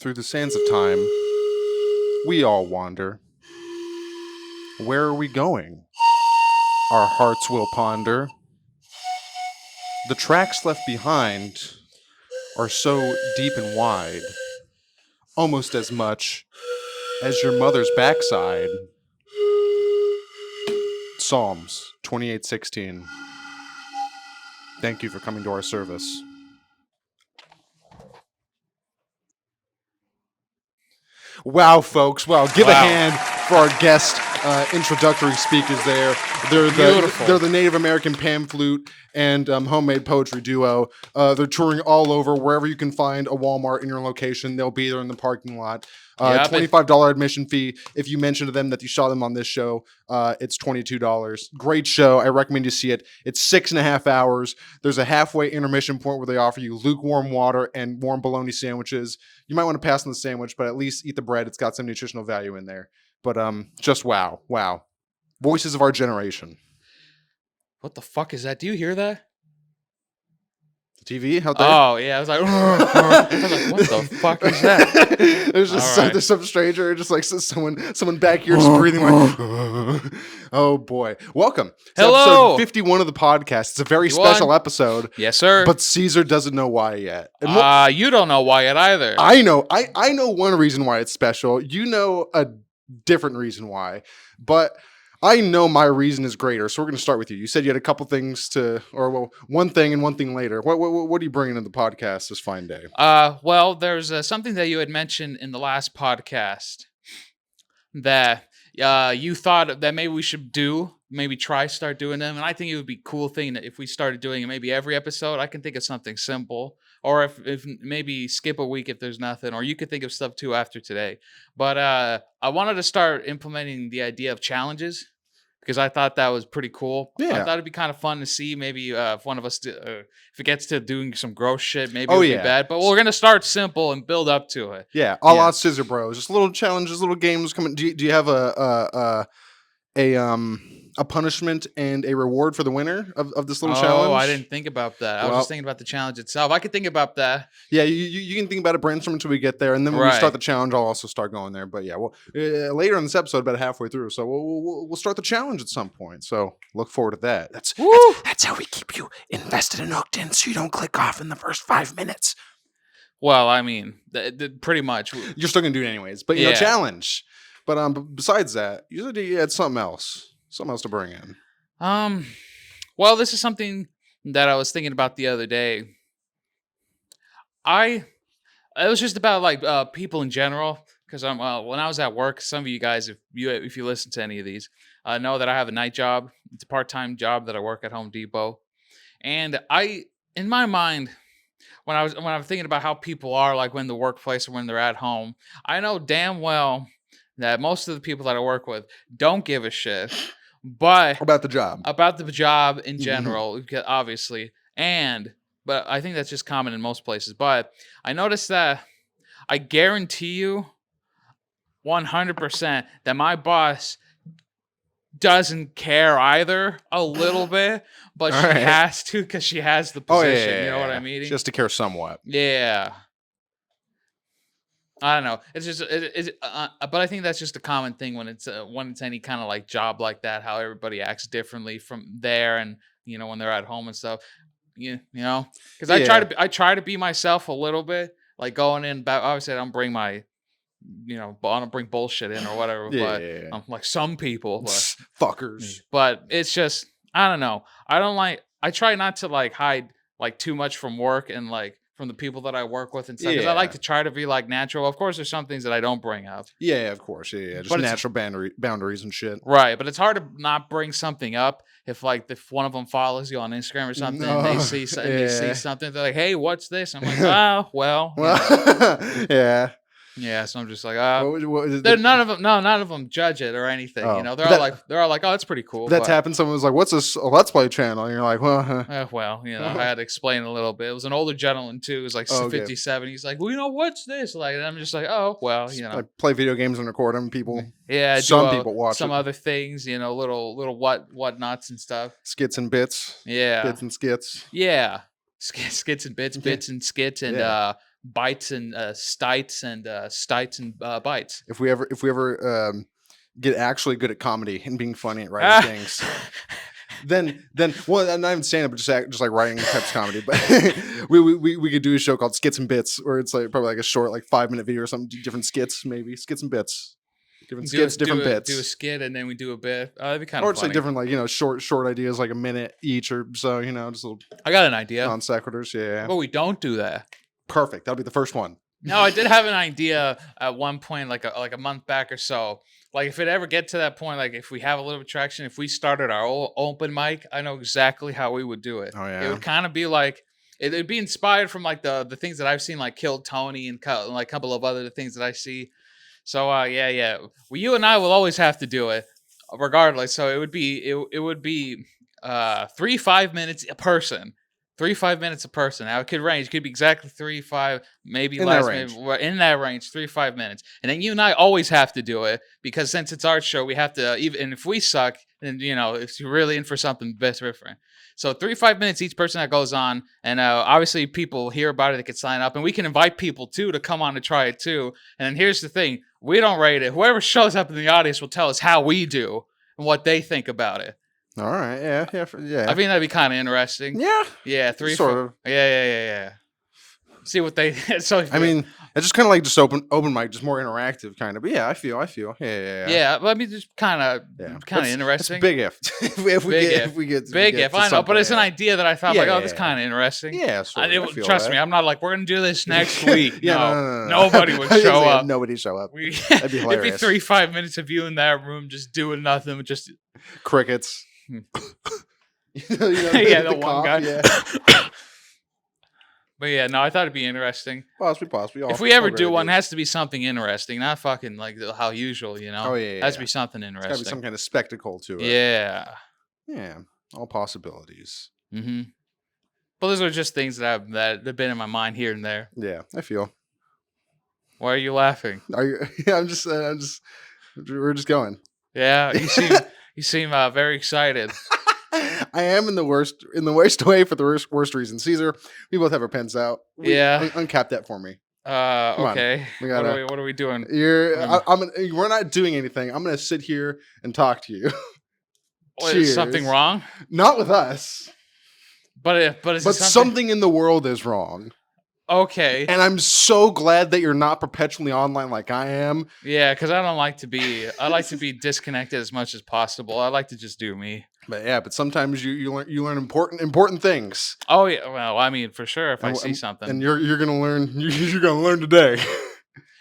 Through the sands of time, we all wander. Where are we going? Our hearts will ponder. The tracks left behind are so deep and wide, almost as much as your mother's backside. Psalms 28:16. Thank you for coming to our service. Wow, folks. Wow. Give a hand for our guest introductory speakers there. They're the Native American pan flute and homemade poetry duo. They're touring all over. Wherever you can find a Walmart in your location, they'll be there in the parking lot. $25 admission fee. If you mention to them that you saw them on this show, it's $22. Great show. I recommend you see it. It's 6.5 hours. There's a halfway intermission point where they offer you lukewarm water and warm bologna sandwiches. You might want to pass on the sandwich, but at least eat the bread. It's got some nutritional value in there. But just wow. Voices of our generation. What the fuck is that? Do you hear that? TV out there? Oh, yeah. I was like, what the fuck is that? There's some stranger, just like someone back here just breathing like, oh boy. Welcome. Hello. Episode 51 of the podcast. It's a very special episode. Yes, sir. But Caesar doesn't know why yet. You don't know why yet either. I know. I know one reason why it's special. You know a different reason why. But I know my reason is greater, so we're going to start with you. You said you had a couple things one thing and one thing later. What are you bringing to the podcast this fine day? Well, there's something that you had mentioned in the last podcast that you thought that maybe we should start doing them, and I think it would be a cool thing that if we started doing it maybe every episode. I can think of something simple, or if maybe skip a week if there's nothing, or you could think of stuff too after today. But I wanted to start implementing the idea of challenges, because I thought that was pretty cool. Yeah. I thought it'd be kind of fun to see maybe if one of us, if it gets to doing some gross shit, maybe it'll be bad. But we're going to start simple and build up to it. Yeah, a la Scissor Bros. Just little challenges, little games coming. Do you have a punishment and a reward for the winner of this little challenge? Oh, I didn't think about that. I was just thinking about the challenge itself. I could think about that. Yeah, you can think about it, brainstorm until we get there, and then when we start the challenge, I'll also start going there. But yeah, well, later in this episode, about halfway through, so we'll start the challenge at some point. So look forward to that. That's how we keep you invested and hooked in, so you don't click off in the first 5 minutes. Well, I mean, pretty much. You're still gonna do it anyways, but challenge. But besides that, you said you had something else to bring in. Well, this is something that I was thinking about the other day. It was just about like people in general, because when I was at work, some of you guys, if you listen to any of these, know that I have a night job. It's a part-time job that I work at Home Depot, and in my mind, when I'm thinking about how people are like when in the workplace or when they're at home, I know damn well that most of the people that I work with don't give a shit. But about the job in general, obviously, but I think that's just common in most places. But I noticed that I guarantee you 100% that my boss doesn't care either a little bit, but she has to, because she has the position. You know what I mean? She has to care somewhat. Yeah. I don't know. It's just, but I think that's just a common thing when it's any kind of like job like that. How everybody acts differently from there, and when they're at home and stuff. Because I try to be myself a little bit, like going in. Obviously, I don't bring my, I don't bring bullshit in or whatever. I'm like some people, but, fuckers. But it's just, I don't know. I try not to like hide like too much from work and like from the people that I work with and stuff, because I like to try to be like natural. Of course, there's some things that I don't bring up. Yeah, of course. Yeah. Just natural boundaries and shit. Right, but it's hard to not bring something up if one of them follows you on Instagram or something, and they see something, they're like, "Hey, what's this?" I'm like, "Oh, well." Yeah. Yeah, so I'm just like, none of them judge it or anything. They're all like, "Oh, that's pretty cool." That's happened. Someone was like, "What's this Let's Play channel?" And you're like, "Well, I had to explain a little bit." It was an older gentleman too. It was like 57. He's like, "Well, what's this?" Like, and I'm just like, "Oh, well, I play video games and record them. People, people watch some other things, little whatnots and stuff, skits and bits, bits and skits, skits and bits and skits, and bites and stites and bites. If we ever get actually good at comedy and being funny at writing things, then well, not even stand up, but just like writing types of comedy. But we could do a show called Skits and Bits, where it's like probably like a short, like 5-minute video or something, different skits, maybe skits and bits, different skits, different bits. Do a skit and then we do a bit. That'd be kind of or it's funny. like different, like short ideas, like a minute each or so. Just little. I got an idea. Non sequiturs, yeah. But we don't do that. Perfect. That'll be the first one. No, I did have an idea at one point, like a month back or so. Like if it ever get to that point, like if we have a little traction, if we started our own open mic, I know exactly how we would do it. Oh yeah. It would kind of be like it'd be inspired from like the things that I've seen, like Killed Tony and like a couple of other things that I see. So yeah. Well, you and I will always have to do it, regardless. So it would be 3-5 minutes a person. 3-5 minutes a person. Now it could range. It could be exactly 3-5, maybe in less. That In that range, 3-5 minutes. And then you and I always have to do it because since it's our show, we have to. Even if we suck, then if you're really in for something different. So 3-5 minutes each person that goes on, and obviously people hear about it, they can sign up, and we can invite people too to come on to try it too. And then here's the thing: we don't rate it. Whoever shows up in the audience will tell us how we do and what they think about it. All right, yeah. I think that'd be kind of interesting. Yeah, 3 sort of. Yeah. See what they. So I mean, it's just kind of like just open mic, just more interactive, kind of. But yeah, I feel. Yeah. Yeah, but I mean, just kind of interesting. It's big if if we get big if I know, but it's an idea that I thought that's kind of interesting. Yeah, trust me, I'm not like we're gonna do this next week. No. Nobody would show up. Nobody show up. That'd be hilarious. It'd be 3-5 minutes of you in that room just doing nothing, just crickets. The one guy. Yeah. But yeah, no, I thought it'd be interesting. Possibly. If we ever do one, it has to be something interesting, not fucking like how usual, Oh yeah. It has to be something interesting. It's got to be some kind of spectacle to it. Yeah. Yeah. All possibilities. Mm-hmm. But those are just things that have been in my mind here and there. Yeah, I feel. Why are you laughing? Are you? I'm just. We're just going. Yeah, you seem very excited. I am in the worst way for the worst reason. Caesar, we both have our pens out. Uncap that for me. Okay. What are we doing? We're not doing anything. I'm gonna sit here and talk to you. Is something wrong? Not with us. But something in the world is wrong. Okay. And I'm so glad that you're not perpetually online like I am. Yeah, because I like to be disconnected as much as possible. I like to just do me. But sometimes you learn important things. Oh yeah, well, I mean for sure if I see something. And you're gonna learn today.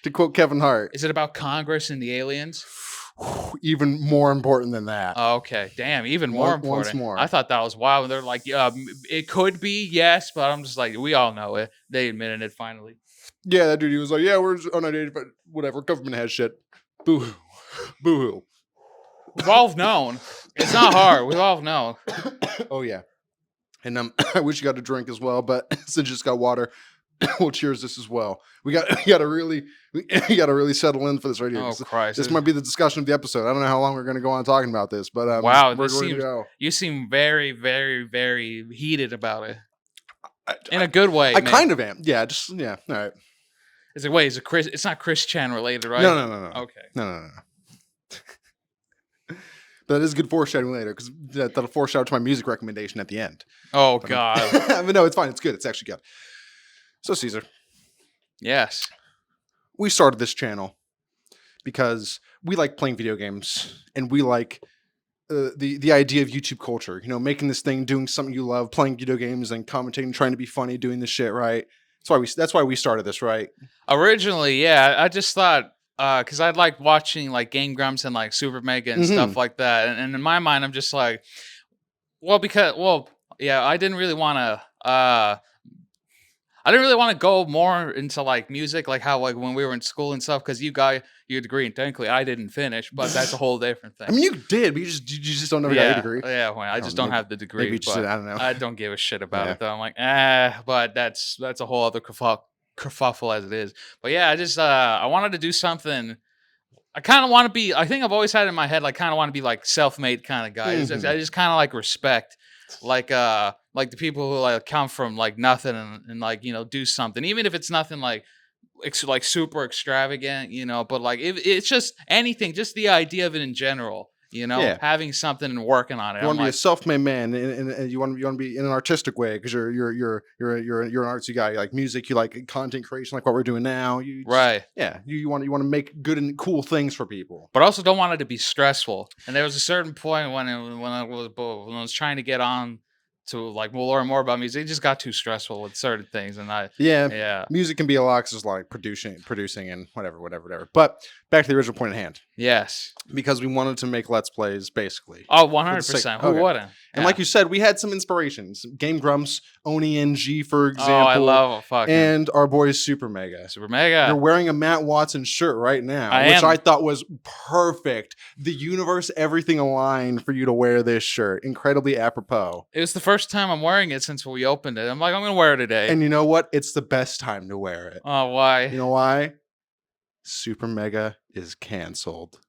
To quote Kevin Hart. Is it about Congress and the aliens? Even more important than that. Oh, okay. Damn, even more important. Once more. I thought that was wild. They're like, it could be, yes, but I'm just like, we all know it. They admitted it finally. Yeah, that dude, he was like, yeah, we're unidentified, but whatever. Government has shit. Boo-hoo. Boo-hoo. We've all known. It's not hard. We've all known. Oh, yeah. And I wish you got a drink as well, but since you just got water, we'll cheers this as well. We got to really settle in for this radio. Oh Christ! This might be the discussion of the episode. I don't know how long we're going to go on talking about this, but wow, you seem very, very, very heated about it. In a good way. I kind of am. Yeah, all right. Is it Chris? It's not Chris Chan related, right? No. Okay. No. That is good foreshadowing later because that'll foreshadow to my music recommendation at the end. Oh God! I mean, no, it's fine. It's good. It's actually good. So, Caesar. Yes. We started this channel because we like playing video games and we like the idea of YouTube culture. Making this thing, doing something you love, playing video games and commentating, trying to be funny, doing this shit, right? That's why we started this, right? Originally, yeah. I just thought because I'd like watching like Game Grumps and like SuperMega and stuff like that. And in my mind, I'm just like, I didn't really want to go more into like music, like how like when we were in school and stuff, because you got your degree and technically I didn't finish, but that's a whole different thing. I mean, you did, but you just don't know get a degree. Yeah, well, I just don't have the degree. Maybe just, I don't know. I don't give a shit about it though. I'm like, but that's a whole other kerfuffle as it is. But yeah, I just I wanted to do something. I kind of want to be. I think I've always had it in my head, like kind of want to be like self-made kind of guy. I just kind of like respect. Like like the people who like come from like nothing and like do something, even if it's nothing like like super extravagant, but like it's just anything, just the idea of it in general, Yeah. having something and working on it. You want to be like, a self-made man, and you want to be in an artistic way because you're an artsy guy. You like music, you like content creation, like what we're doing now. Right. You want to make good and cool things for people, but also don't want it to be stressful. And there was a certain point when I was trying to get on to like learn more about music, it just got too stressful with certain things, and yeah. Music can be a lot, 'cause it's like producing and whatever. But back to the original point at hand. Yes. Because we wanted to make Let's Plays, basically. Oh, 100%. Who wouldn't? And like you said, we had some inspirations. Game Grumps, Oni NG, for example. Oh, I love fucking. And our boys SuperMega. SuperMega. You're wearing a Matt Watson shirt right now, which I thought was perfect. The universe, everything aligned for you to wear this shirt. Incredibly apropos. It was the first time I'm wearing it since we opened it. I'm like, I'm going to wear it today. And you know what? It's the best time to wear it. Oh, why? You know why? SuperMega is canceled.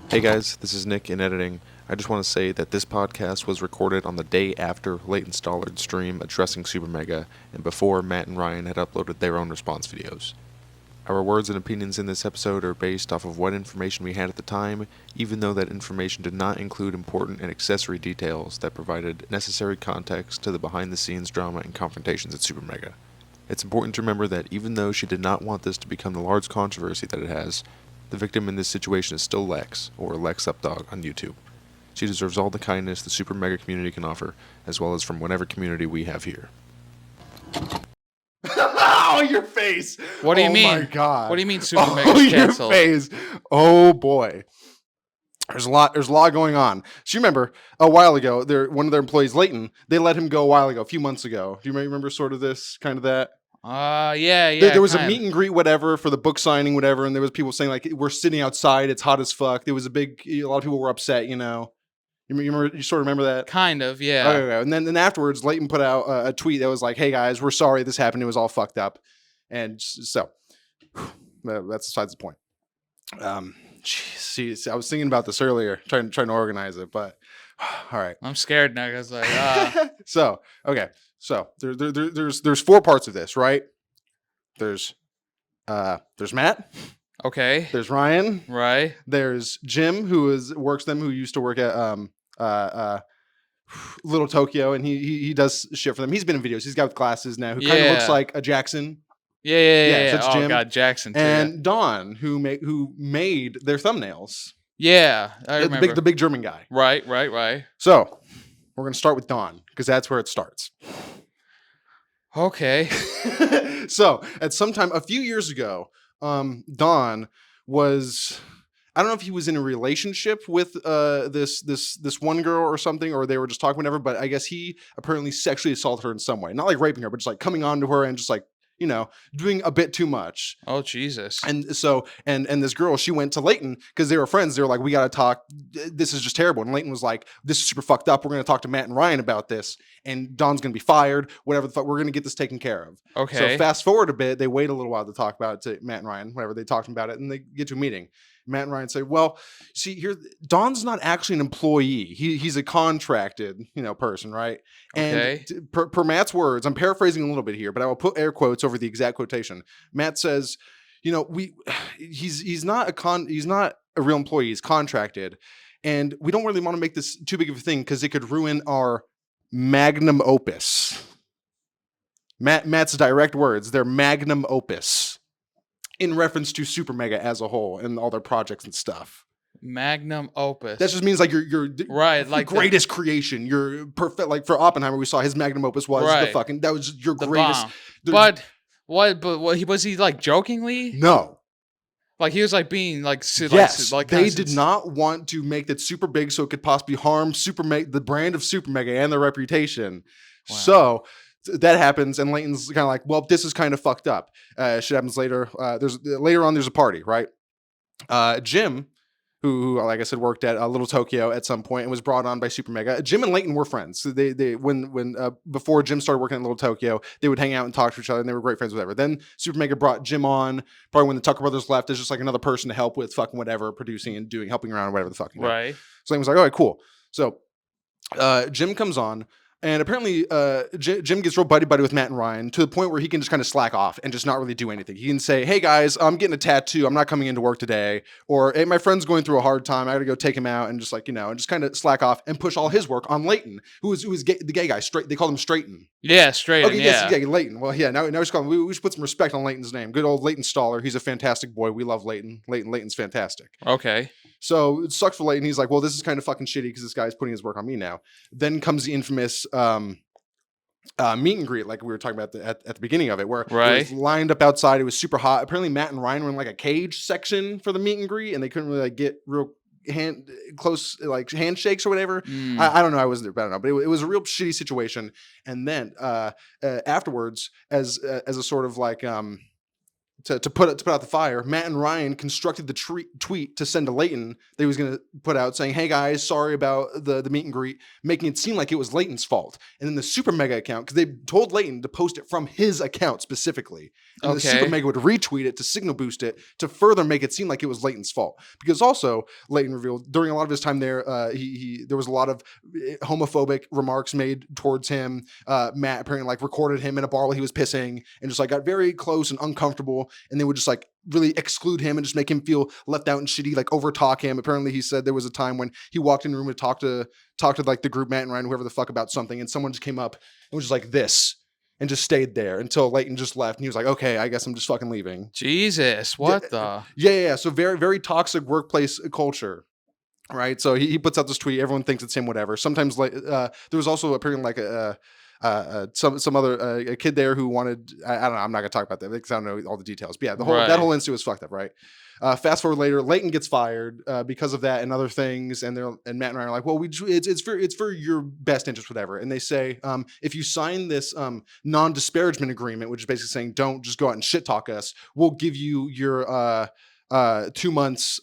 Hey guys, this is Nick in editing. I just want to say that this podcast was recorded on the day after Leighton Stollard's stream addressing SuperMega and before Matt and Ryan had uploaded their own response videos. Our words and opinions in this episode are based off of what information we had at the time, even though that information did not include important and accessory details that provided necessary context to the behind-the-scenes drama and confrontations at SuperMega. It's important to remember that even though she did not want this to become the large controversy that it has, the victim in this situation is still Lex, or LexUpdog on YouTube. She deserves all the kindness the SuperMega community can offer, as well as from whatever community we have here. Oh, your face! What do you mean? Oh my god! What do you mean SuperMega's canceled? Your face! Oh boy! There's a lot going on. So you remember a while ago, one of their employees, Leighton, they let him go a while ago, a few months ago. Do you remember sort of this, kind of that? Yeah. There was a meet and greet, whatever, for the book signing, whatever, and there was people saying like, "We're sitting outside, it's hot as fuck." There was a lot of people were upset, You remember? You sort of remember that? Kind of, yeah. Okay. And then afterwards, Leighton put out a tweet that was like, "Hey guys, we're sorry this happened. It was all fucked up." And so that's besides the point. Jeez, I was thinking about this earlier, trying to organize it, but all right. I'm scared now because So there's four parts of this, right? There's Matt. Okay. There's Ryan. Right. There's Jim, who used to work at Little Tokyo, and he does shit for them. He's been in videos. He's got glasses now, who kind of looks like a Jackson. Yeah. So it's Jim. God, Jackson too. And Don, who made their thumbnails. Yeah, I remember. The big German guy. Right. So we're gonna start with Don because that's where it starts. Okay. So at some time a few years ago, Don was, I don't know if he was in a relationship with this one girl or something, or they were just talking whatever, but I guess he apparently sexually assaulted her in some way. Not like raping her, but just like coming on to her and just like, doing a bit too much. Oh, Jesus. And so, and this girl, she went to Leighton because they were friends. They were like, "We got to talk. This is just terrible." And Leighton was like, "This is super fucked up. We're going to talk to Matt and Ryan about this. And Don's going to be fired. Whatever the fuck. We're going to get this taken care of." Okay. So fast forward a bit. They wait a little while to talk about it to Matt and Ryan, whatever. They talked about it and they get to a meeting. Matt and Ryan say, "Well, see here, Don's not actually an employee. He's a contracted, person, right?" Okay. And per Matt's words, I'm paraphrasing a little bit here, but I will put air quotes over the exact quotation. Matt says, he's not a real employee. He's contracted, and we don't really want to make this too big of a thing because it could ruin our magnum opus. Matt's direct words, their magnum opus. In reference to SuperMega as a whole and all their projects and stuff. Magnum opus. That just means like your right, like greatest creation. Your perfect, like for Oppenheimer, we saw his magnum opus was that was your greatest. But was he like jokingly? No. Like he was like being like yes, like they did not want to make that super big so it could possibly harm the brand of SuperMega and their reputation. Wow. So that happens, and Leighton's kind of like, "Well, this is kind of fucked up." Shit happens later. There's a party, right? Jim, who like I said worked at Little Tokyo at some point and was brought on by SuperMega. Jim and Leighton were friends. So they when before Jim started working at Little Tokyo, they would hang out and talk to each other, and they were great friends, whatever. Then SuperMega brought Jim on probably when the Tucker brothers left as just like another person to help with fucking whatever, producing and helping around, whatever the fuck. Right. So Leighton was like, "All right, cool." So Jim comes on. And apparently, Jim gets real buddy-buddy with Matt and Ryan to the point where he can just kind of slack off and just not really do anything. He can say, hey, guys, I'm getting a tattoo. I'm not coming into work today. Or, hey, my friend's going through a hard time. I got to go take him out and just and just kind of slack off and push all his work on Leighton, who was the gay guy. They called him Straighten. Yeah, Straighten, okay, yeah. Yes, Leighton. Well, yeah, now we should call him. We should put some respect on Leighton's name. Good old Leighton Stoller. He's a fantastic boy. We love Leighton. Leighton's fantastic. Okay. So it sucks for Leighton. He's like, well, this is kind of fucking shitty because this guy's putting his work on me now. Then comes the infamous meet and greet, like we were talking about at the beginning of it, where it was lined up outside. It was super hot. Apparently, Matt and Ryan were in like a cage section for the meet and greet, and they couldn't really get real close handshakes or whatever. I don't know. I wasn't there, but I don't know. But it was a real shitty situation. And then afterwards, as a sort of to put out the fire, Matt and Ryan constructed the tweet to send to Leighton that he was going to put out saying, hey guys, sorry about the meet and greet, making it seem like it was Leighton's fault. And then the SuperMega account, because they told Leighton to post it from his account specifically. And the SuperMega would retweet it to signal boost it to further make it seem like it was Leighton's fault. Because also, Leighton revealed during a lot of his time there, there was a lot of homophobic remarks made towards him. Matt apparently recorded him in a bar while he was pissing and just got very close and uncomfortable. And they would just really exclude him and just make him feel left out and shitty, over talk him. Apparently he said there was a time when he walked in the room to talk to the group, Matt and Ryan, whoever the fuck, about something, and someone just came up and was just like this and just stayed there until Leighton just left. And he was like, okay, I guess I'm just fucking leaving. Jesus, what the? Yeah. So very, very toxic workplace culture. Right. So he puts out this tweet. Everyone thinks it's him, whatever. Sometimes there was also apparently some other a kid there who wanted, I don't know, I'm not gonna talk about that because I don't know all the details, but yeah, that whole incident was fucked up, right? Fast forward later, Leighton gets fired because of that and other things, and Matt and Ryan are like, well, it's for your best interest, whatever. And they say, if you sign this non-disparagement agreement, which is basically saying don't just go out and shit talk us, we'll give you your 2 months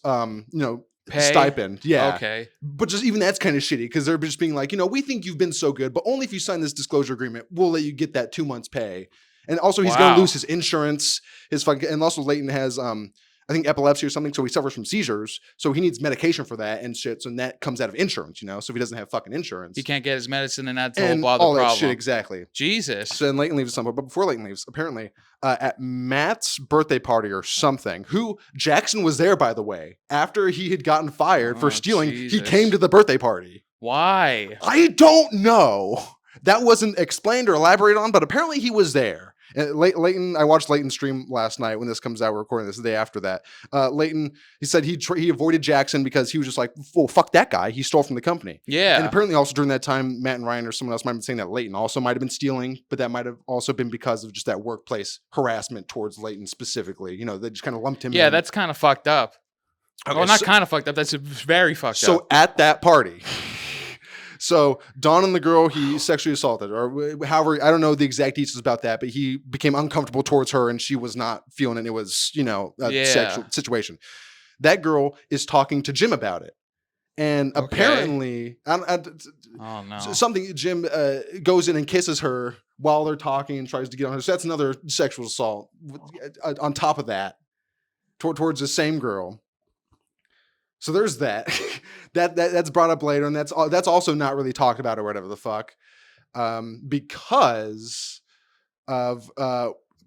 pay? Stipend. Yeah. Okay. But just even that's kind of shitty because they're just being like, we think you've been so good, but only if you sign this disclosure agreement, we'll let you get that 2 months pay. And also he's going to lose his insurance, and also Leighton has, I think epilepsy or something. So he suffers from seizures. So he needs medication for that and shit. So that comes out of insurance, So if he doesn't have fucking insurance, he can't get his medicine, and that's all all problem. That shit, exactly. Jesus. So then Leighton leaves somewhere. But before Leighton leaves, apparently at Matt's birthday party or something, who Jackson was there, by the way, after he had gotten fired for stealing, he came to the birthday party. Why? I don't know. That wasn't explained or elaborated on, but apparently he was there. Leighton, I watched Leighton stream last night when this comes out. We're recording this the day after that. Leighton, he said he avoided Jackson because he was just like, well, fuck that guy. He stole from the company. Yeah. And apparently also during that time, Matt and Ryan or someone else might have been saying that Leighton also might have been stealing, but that might have also been because of just that workplace harassment towards Leighton specifically. They just kind of lumped him in. Yeah, that's kind of fucked up. Okay, well, not kind of fucked up. That's very fucked up. So at that party... So Don and the girl he sexually assaulted, or however, I don't know the exact details about that, but he became uncomfortable towards her and she was not feeling it. It was, a sexual situation. That girl is talking to Jim about it. And apparently, oh no, something Jim goes in and kisses her while they're talking and tries to get on her. So that's another sexual assault on top of that towards the same girl. So there's that. That's brought up later, and that's also not really talked about or whatever the fuck, because of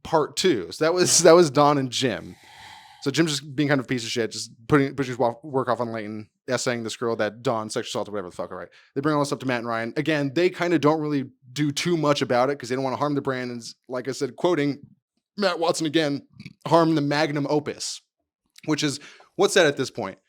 part 2. So that was Don and Jim. So Jim's just being kind of a piece of shit, just pushing his work off on Leighton, essaying this girl that Don sexual assaulted, whatever the fuck. All right, they bring all this up to Matt and Ryan. Again, they kind of don't really do too much about it because they don't want to harm the brand. And like I said, quoting Matt Watson again, harm the magnum opus, which is what's that at this point?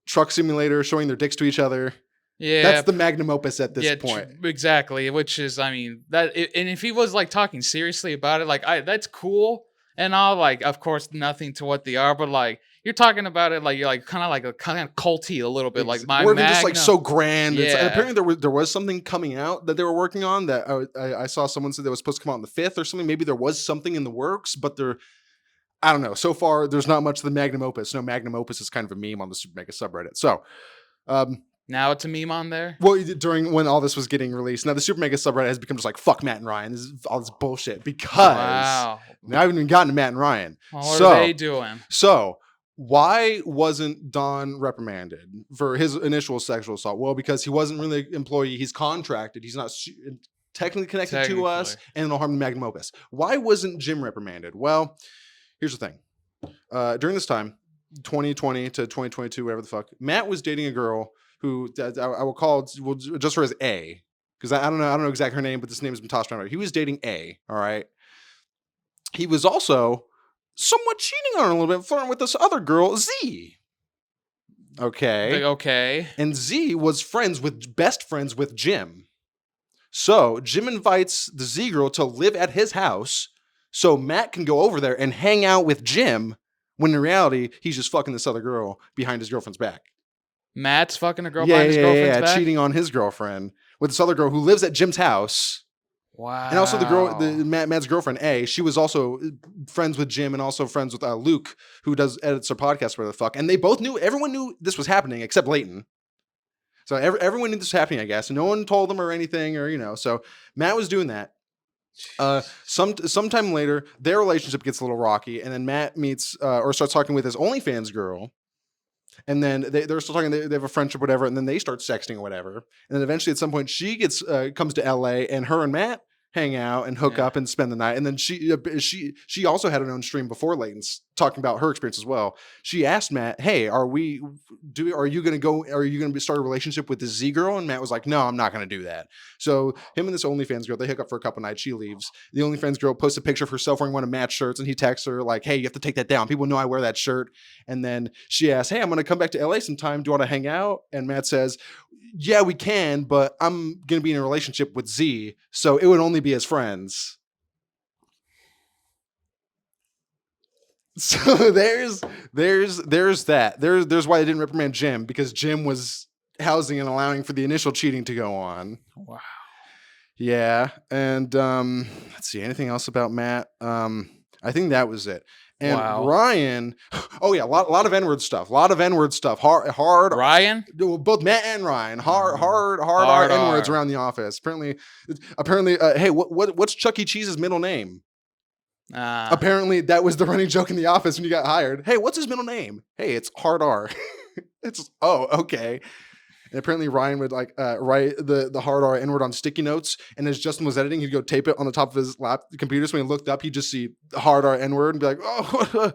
Truck simulator showing their dicks to each other. Yeah, that's the magnum opus at this point. Exactly. Which is, I mean, and if he was talking seriously about it, that's cool and all. Of course, nothing to what they are, but you're talking about it you're kind of culty a little bit, more than just so grand. Yeah. And apparently there was something coming out that they were working on that I saw someone say that was supposed to come out on the 5th or something. Maybe there was something in the works, but I don't know. So far, there's not much of the magnum opus. No, magnum opus is kind of a meme on the SuperMega subreddit. So now it's a meme on there? Well, during when all this was getting released. Now the SuperMega subreddit has become just fuck Matt and Ryan. This is all this bullshit because now I haven't even gotten to Matt and Ryan. Well, what are they doing? So why wasn't Don reprimanded for his initial sexual assault? Well, because he wasn't really an employee. He's contracted. He's not technically connected to us, and it'll harm the magnum opus. Why wasn't Jim reprimanded? Well, here's the thing. During this time, 2020 to 2022, whatever the fuck, Matt was dating a girl who I will call, we'll just her as A, because I don't know exactly her name, but this name has been tossed around. He was dating A, all right? He was also somewhat cheating on her a little bit, flirting with this other girl, Z. Okay. And Z was best friends with Jim. So Jim invites the Z girl to live at his house so Matt can go over there and hang out with Jim, when in reality, he's just fucking this other girl behind his girlfriend's back. Matt's fucking a girl behind his girlfriend's back? Cheating on his girlfriend with this other girl who lives at Jim's house. Wow. And also Matt's girlfriend, A, she was also friends with Jim and also friends with Luke, who edits her podcast, whatever the fuck. And they both everyone knew this was happening except Leighton. So everyone knew this was happening, I guess. And no one told them or anything, or, so Matt was doing that. Sometime later, their relationship gets a little rocky, and then Matt meets or starts talking with his OnlyFans girl. And then they're still talking. They have a friendship, whatever. And then they start sexting or whatever. And then eventually, at some point, she comes to LA, and her and Matt hang out and hook up and spend the night. And then she also had her own stream before Leighton's, talking about her experience as well. She asked Matt, "Hey, are you going to start a relationship with this Z girl?" And Matt was like, "No, I'm not going to do that." So him and this OnlyFans girl, they hook up for a couple nights. She leaves. The OnlyFans girl posts a picture of herself wearing one of Matt's shirts, and he texts her like, "Hey, you have to take that down. People know I wear that shirt." And then she asks, "Hey, I'm going to come back to LA sometime. Do you want to hang out?" And Matt says, "Yeah, we can, but I'm going to be in a relationship with Z, so it would only be as friends." So there's that. There's why they didn't reprimand Jim, because Jim was housing and allowing for the initial cheating to go on. Wow. Yeah, and let's see, anything else about Matt? I think that was it. And Ryan, oh yeah, a lot of N-word stuff. Hard. Ryan? Both Matt and Ryan. Hard N-words around the office. Apparently, hey, what's Chuck E. Cheese's middle name? Apparently, that was the running joke in the office when you got hired. Hey, what's his middle name? Hey, it's Hard R. It's okay. And apparently Ryan would write the hard R N-word on sticky notes, and as Justin was editing, he'd go tape it on the top of his computer. So when he looked up, he'd just see the hard R N-word and be like, "Oh,"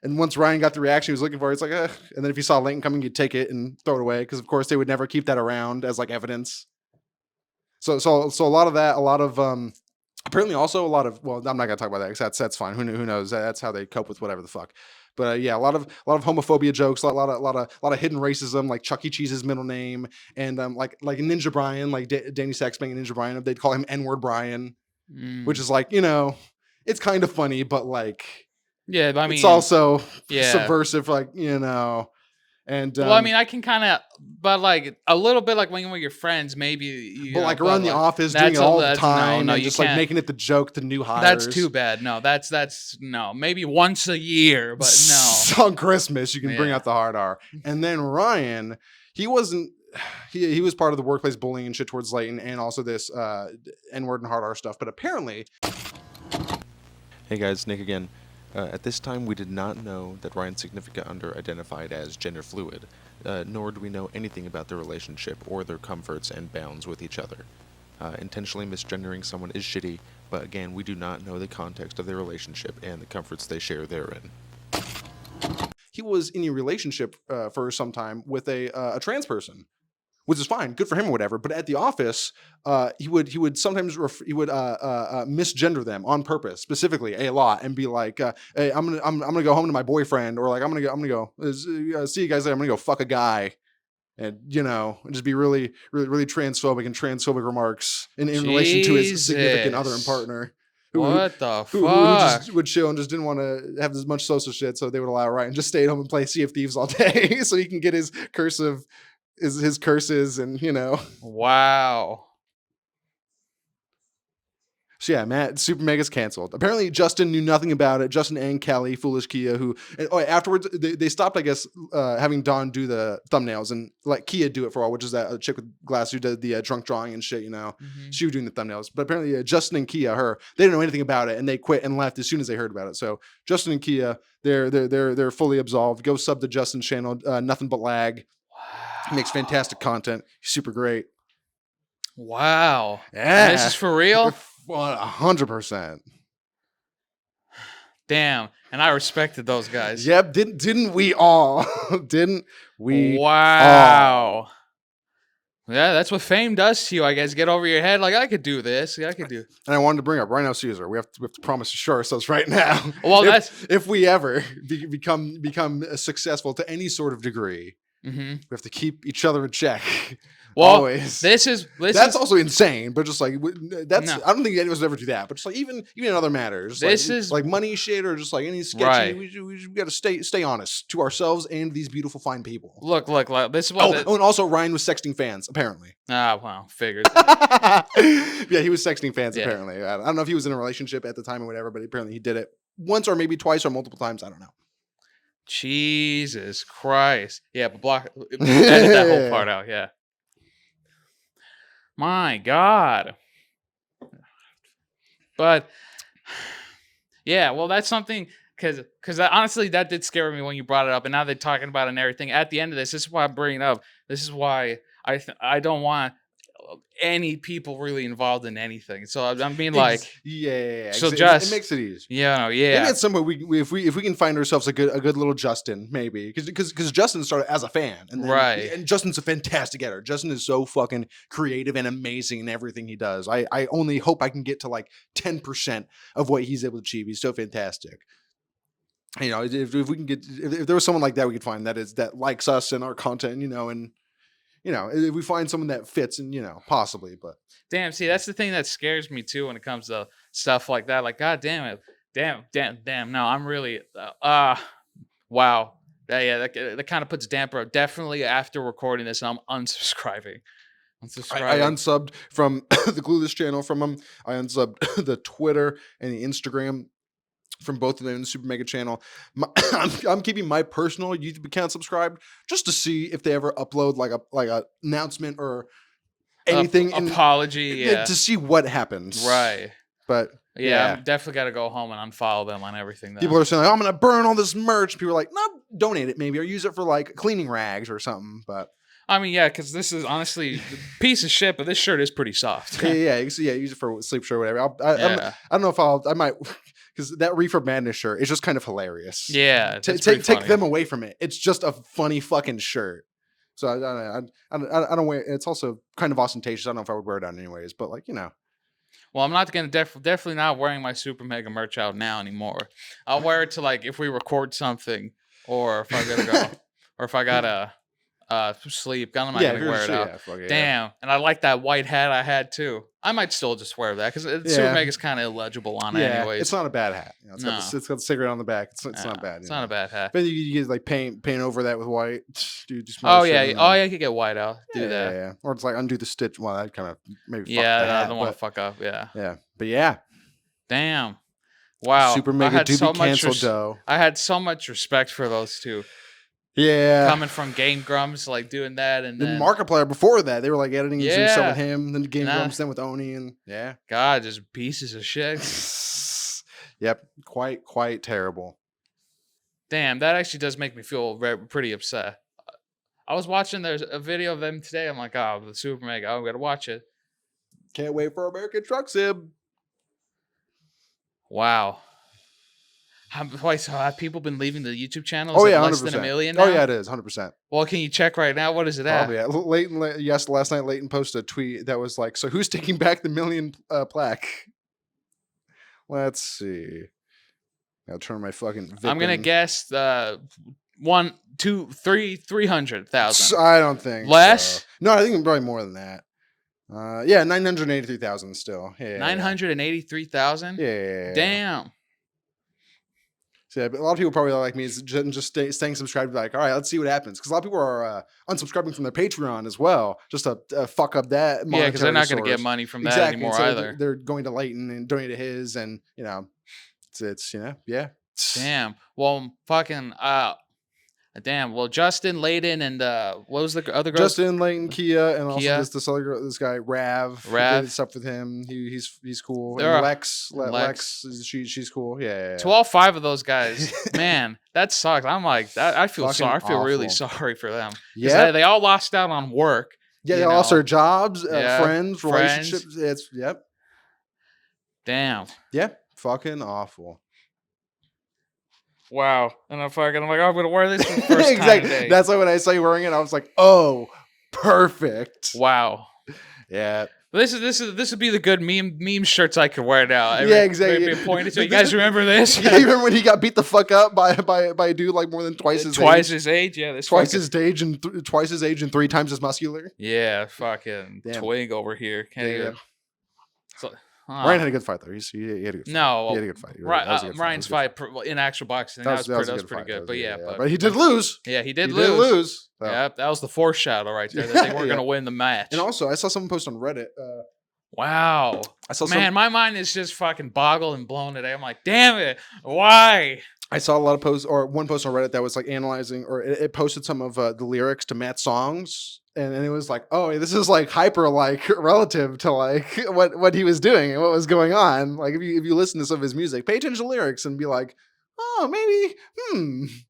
And once Ryan got the reaction he was looking for, it's like, and then if he saw Leighton coming, he'd take it and throw it away, because of course they would never keep that around as evidence. So a lot of that, apparently also a lot of, well, I'm not gonna talk about that because that's fine. Who knows? That's how they cope with whatever the fuck. But yeah, a lot of homophobia jokes, a lot of hidden racism, like Chuck E. Cheese's middle name, and like Ninja Brian, like Danny Sachs banging Ninja Brian, they'd call him N-word Brian, which is it's kind of funny, but yeah, I mean, it's also subversive, And well, I mean, I can kind of, but a little bit when you're with your friends, maybe. But around the office, doing it all the time, and just making it the joke to new hires. That's too bad. No, that's no. Maybe once a year, but no. On Christmas, you can bring out the hard R. And then Ryan, he wasn't. He was part of the workplace bullying and shit towards Leighton, and also this N-word and hard R stuff. But apparently, hey guys, Nick again. At this time, we did not know that Ryan's significant other identified as gender fluid, nor do we know anything about their relationship or their comforts and bounds with each other. Intentionally misgendering someone is shitty, but again, we do not know the context of their relationship and the comforts they share therein. He was in a relationship for some time with a trans person, which is fine, good for him or whatever. But at the office, he would sometimes misgender them on purpose, specifically a lot, and be like, "Hey, I'm gonna go home to my boyfriend," or I'm gonna go see you guys later. I'm gonna go fuck a guy, and just be really, really, really transphobic and transphobic remarks in relation to his significant other and partner. Who just would chill and just didn't want to have as much social shit, so they would allow Ryan just stay at home and play Sea of Thieves all day, so he can get his curses and Wow. So yeah, Matt, SuperMega's canceled. Apparently Justin knew nothing about it. Justin and Kellie, FoolishKia, afterwards they stopped, I guess, having Dawn do the thumbnails and let Kia do it for a while, which is that chick with glasses who did the drunk drawing and shit, Mm-hmm. She was doing the thumbnails. But apparently Justin and Kia, they didn't know anything about it, and they quit and left as soon as they heard about it. So Justin and Kia, they're fully absolved. Go sub to Justin's channel, NothinButLag. He makes fantastic content. He's super great. Wow. Yeah. And this is for real? 100%. Damn. And I respected those guys. Yep. Didn't we all? Didn't we? Wow. Yeah, that's what fame does to you, I guess. Get over your head, like, I could do this. Yeah, I could do. And I wanted to bring up Rhino Caesar. We have to promise to show ourselves right now. Well, if we ever become successful to any sort of degree, we have to keep each other in check. Well, always. That's also insane, but just like that's No. I don't think any of us would ever do that. But just like even in other matters, This like, is like money shit or just like any sketchy. Right. We got to stay honest to ourselves and these beautiful fine people. look. This is what. And also Ryan was sexting fans apparently. Wow, figured. Yeah, he was sexting fans apparently. I don't know if he was in a relationship at the time or whatever, but apparently he did it once or maybe twice or multiple times. I don't know. Jesus Christ. Yeah, but edit that whole part out. Yeah. My God. But yeah, well, that's something because honestly, that did scare me when you brought it up, and now they're talking about it and everything. At the end of this is why I'm bringing it up. This is why I don't want any people really involved in anything. So I mean, like, So just it makes it easy. Yeah. Maybe at some point if we can find ourselves a good little Justin, maybe because Justin started as a fan, and Right. And Justin's a fantastic editor. Justin is so fucking creative and amazing in everything he does. I only hope I can get to like 10% of what he's able to achieve. He's so fantastic. You know, if we can get if there was someone like that we could find that likes us and our content, and. If we find someone that fits, and possibly, but Damn, see, that's the thing that scares me too when it comes to stuff like that. Like, God damn it, damn. No, I'm really, wow. That kind of puts damper. Definitely after recording this, I'm unsubscribing. I unsubbed from the Clueless channel from him. I unsubbed the Twitter and the Instagram from both of them in the SuperMega channel. I'm keeping my personal YouTube account subscribed just to see if they ever upload like a announcement or anything apology, to see what happens. Right. But yeah, I'm definitely got to go home and unfollow them on everything. Though. People are saying, like, I'm gonna burn all this merch. People are like, no, donate it maybe or use it for like cleaning rags or something. But I mean, yeah, because this is honestly a piece of shit, but this shirt is pretty soft. use it for sleep shirt or whatever. I don't know if I might. Because that Reefer Madness shirt is just kind of hilarious. Yeah, take them away from it. It's just a funny fucking shirt. So I don't wear. It's also kind of ostentatious. I don't know if I would wear it on anyways, but like Well, I'm not gonna definitely not wearing my SuperMega merch out now anymore. I'll wear it to like if we record something, or if I gotta go, or if I gotta sleep. I'm not gonna wear it out. Damn, and I like that white hat I had too. I might still just wear that because SuperMega's kind of illegible on it anyways. It's not a bad hat. It's got the cigarette on the back. It's not bad. It's not a bad hat. But you get like paint over that with white. Dude, just I could get white out. Do that. Yeah. Or it's like undo the stitch. Well, that kind of maybe. I don't want to fuck up. Yeah. Yeah, but yeah. Damn. Wow. SuperMega do be canceled though. I had so much respect for those two. Yeah, coming from Game Grumps, like doing that, and then Markiplier before that, they were like editing some stuff with him, then Game Grumps, then with Oni, and God, just pieces of shit. Yep, quite terrible. Damn, that actually does make me feel pretty upset. I was watching there's a video of them today. I'm like, oh, the SuperMega, I'm gonna watch it. Can't wait for American Truck Sim. Wow. So have people been leaving the YouTube channel? Is 100%. Less than 1 million now? Oh yeah, it is 100%. Well, can you check right now? What is it at? Probably last night Leighton posted a tweet that was like, so who's taking back the 1 million plaque? Let's see. I'll turn my fucking Vibin. I'm gonna guess 300,000. I don't think less. So. No, I think probably more than that. 983,000 still. 983,000. Yeah. Damn. So yeah, but a lot of people probably like me is just staying subscribed. Like, all right, let's see what happens. Because a lot of people are unsubscribing from their Patreon as well, just to fuck up that. Yeah, because they're not going to get money from that anymore so either. They're going to Leighton and donate to his, and it's yeah. Damn. Well, fucking damn. Well, Justin, Leighton, and what was the other girl? Justin, Leighton, Kia, and also this other girl, this guy Rav. Did stuff with him. He's cool. And Lex, she's cool. Yeah. To all 5 of those guys, man, that sucks. I'm like that. I feel sorry. I feel really sorry for them. Yeah. They all lost out on work Yeah, they lost their jobs, friends, friends. relationships. It's Damn. Yeah, fucking awful. Wow. And I'm like, oh, I'm gonna wear this for the first Exactly. time today. That's why when I saw you wearing it, I was like, oh, perfect. Wow. Yeah. This would be the good meme shirts I could wear now. Yeah, exactly. Pointed to. You guys remember this? Yeah, you remember when he got beat the fuck up by a dude like more than twice his age? Yeah, twice his age and twice his age and 3 times as muscular. Yeah, fucking twig over here. Can't even. So, Ryan had a good fight though. He had a good fight. No, he had a good fight. Ryan's fight in actual boxing that was pretty good. But he did lose. Yeah, he did lose. So. Yeah, that was the foreshadow right there that they weren't going to win the match. And also, I saw someone post on Reddit. Wow, my mind is just fucking boggled and blown today. I'm like, damn it, why? I saw a lot of posts, or one post on Reddit that was like analyzing, or it posted some of the lyrics to Matt's songs, and it was like, oh, this is like hyper like relative to like what he was doing and what was going on. Like if you listen to some of his music, pay attention to lyrics and be like, oh, maybe.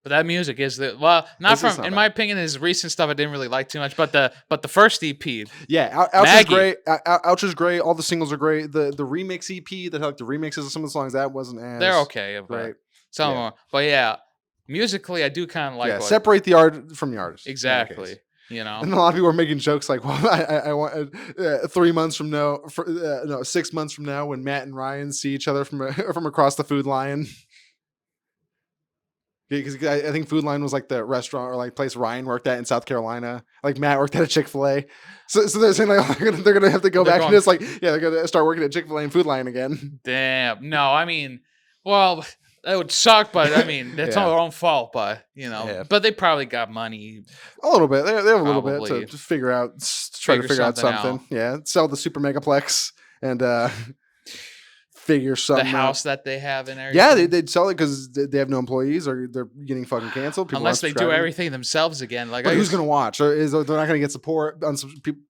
But that music is in my opinion, his recent stuff I didn't really like too much. But the first EP, Ouch is great. Ouch is great. All the singles are great. The remix EP that had like the remixes of some of the songs that wasn't as they're okay, great. Some of them, but yeah, musically I do kind of like. Separate the art from the artist. Exactly. You know, and a lot of people are making jokes like, "Well, I want 3 months from now, 6 months from now, when Matt and Ryan see each other from across the food line." Because I think Food Line was like the restaurant or like place Ryan worked at in South Carolina. Like Matt worked at a Chick-fil-A. So they're saying like they're gonna have to go back and just like they're gonna start working at Chick-fil-A and Food Line again. Damn. No, I mean, well, that would suck, but I mean that's all their own fault. But but they probably got money. A little bit. They have a little bit to figure out. Try to figure out something. Yeah, sell the SuperMegaplex and. Figure something the house out. That they have in everything. Yeah, they'd sell it because they have no employees or they're getting fucking canceled. People unless they do everything themselves again. Like, who's gonna watch? Or they're not gonna get support on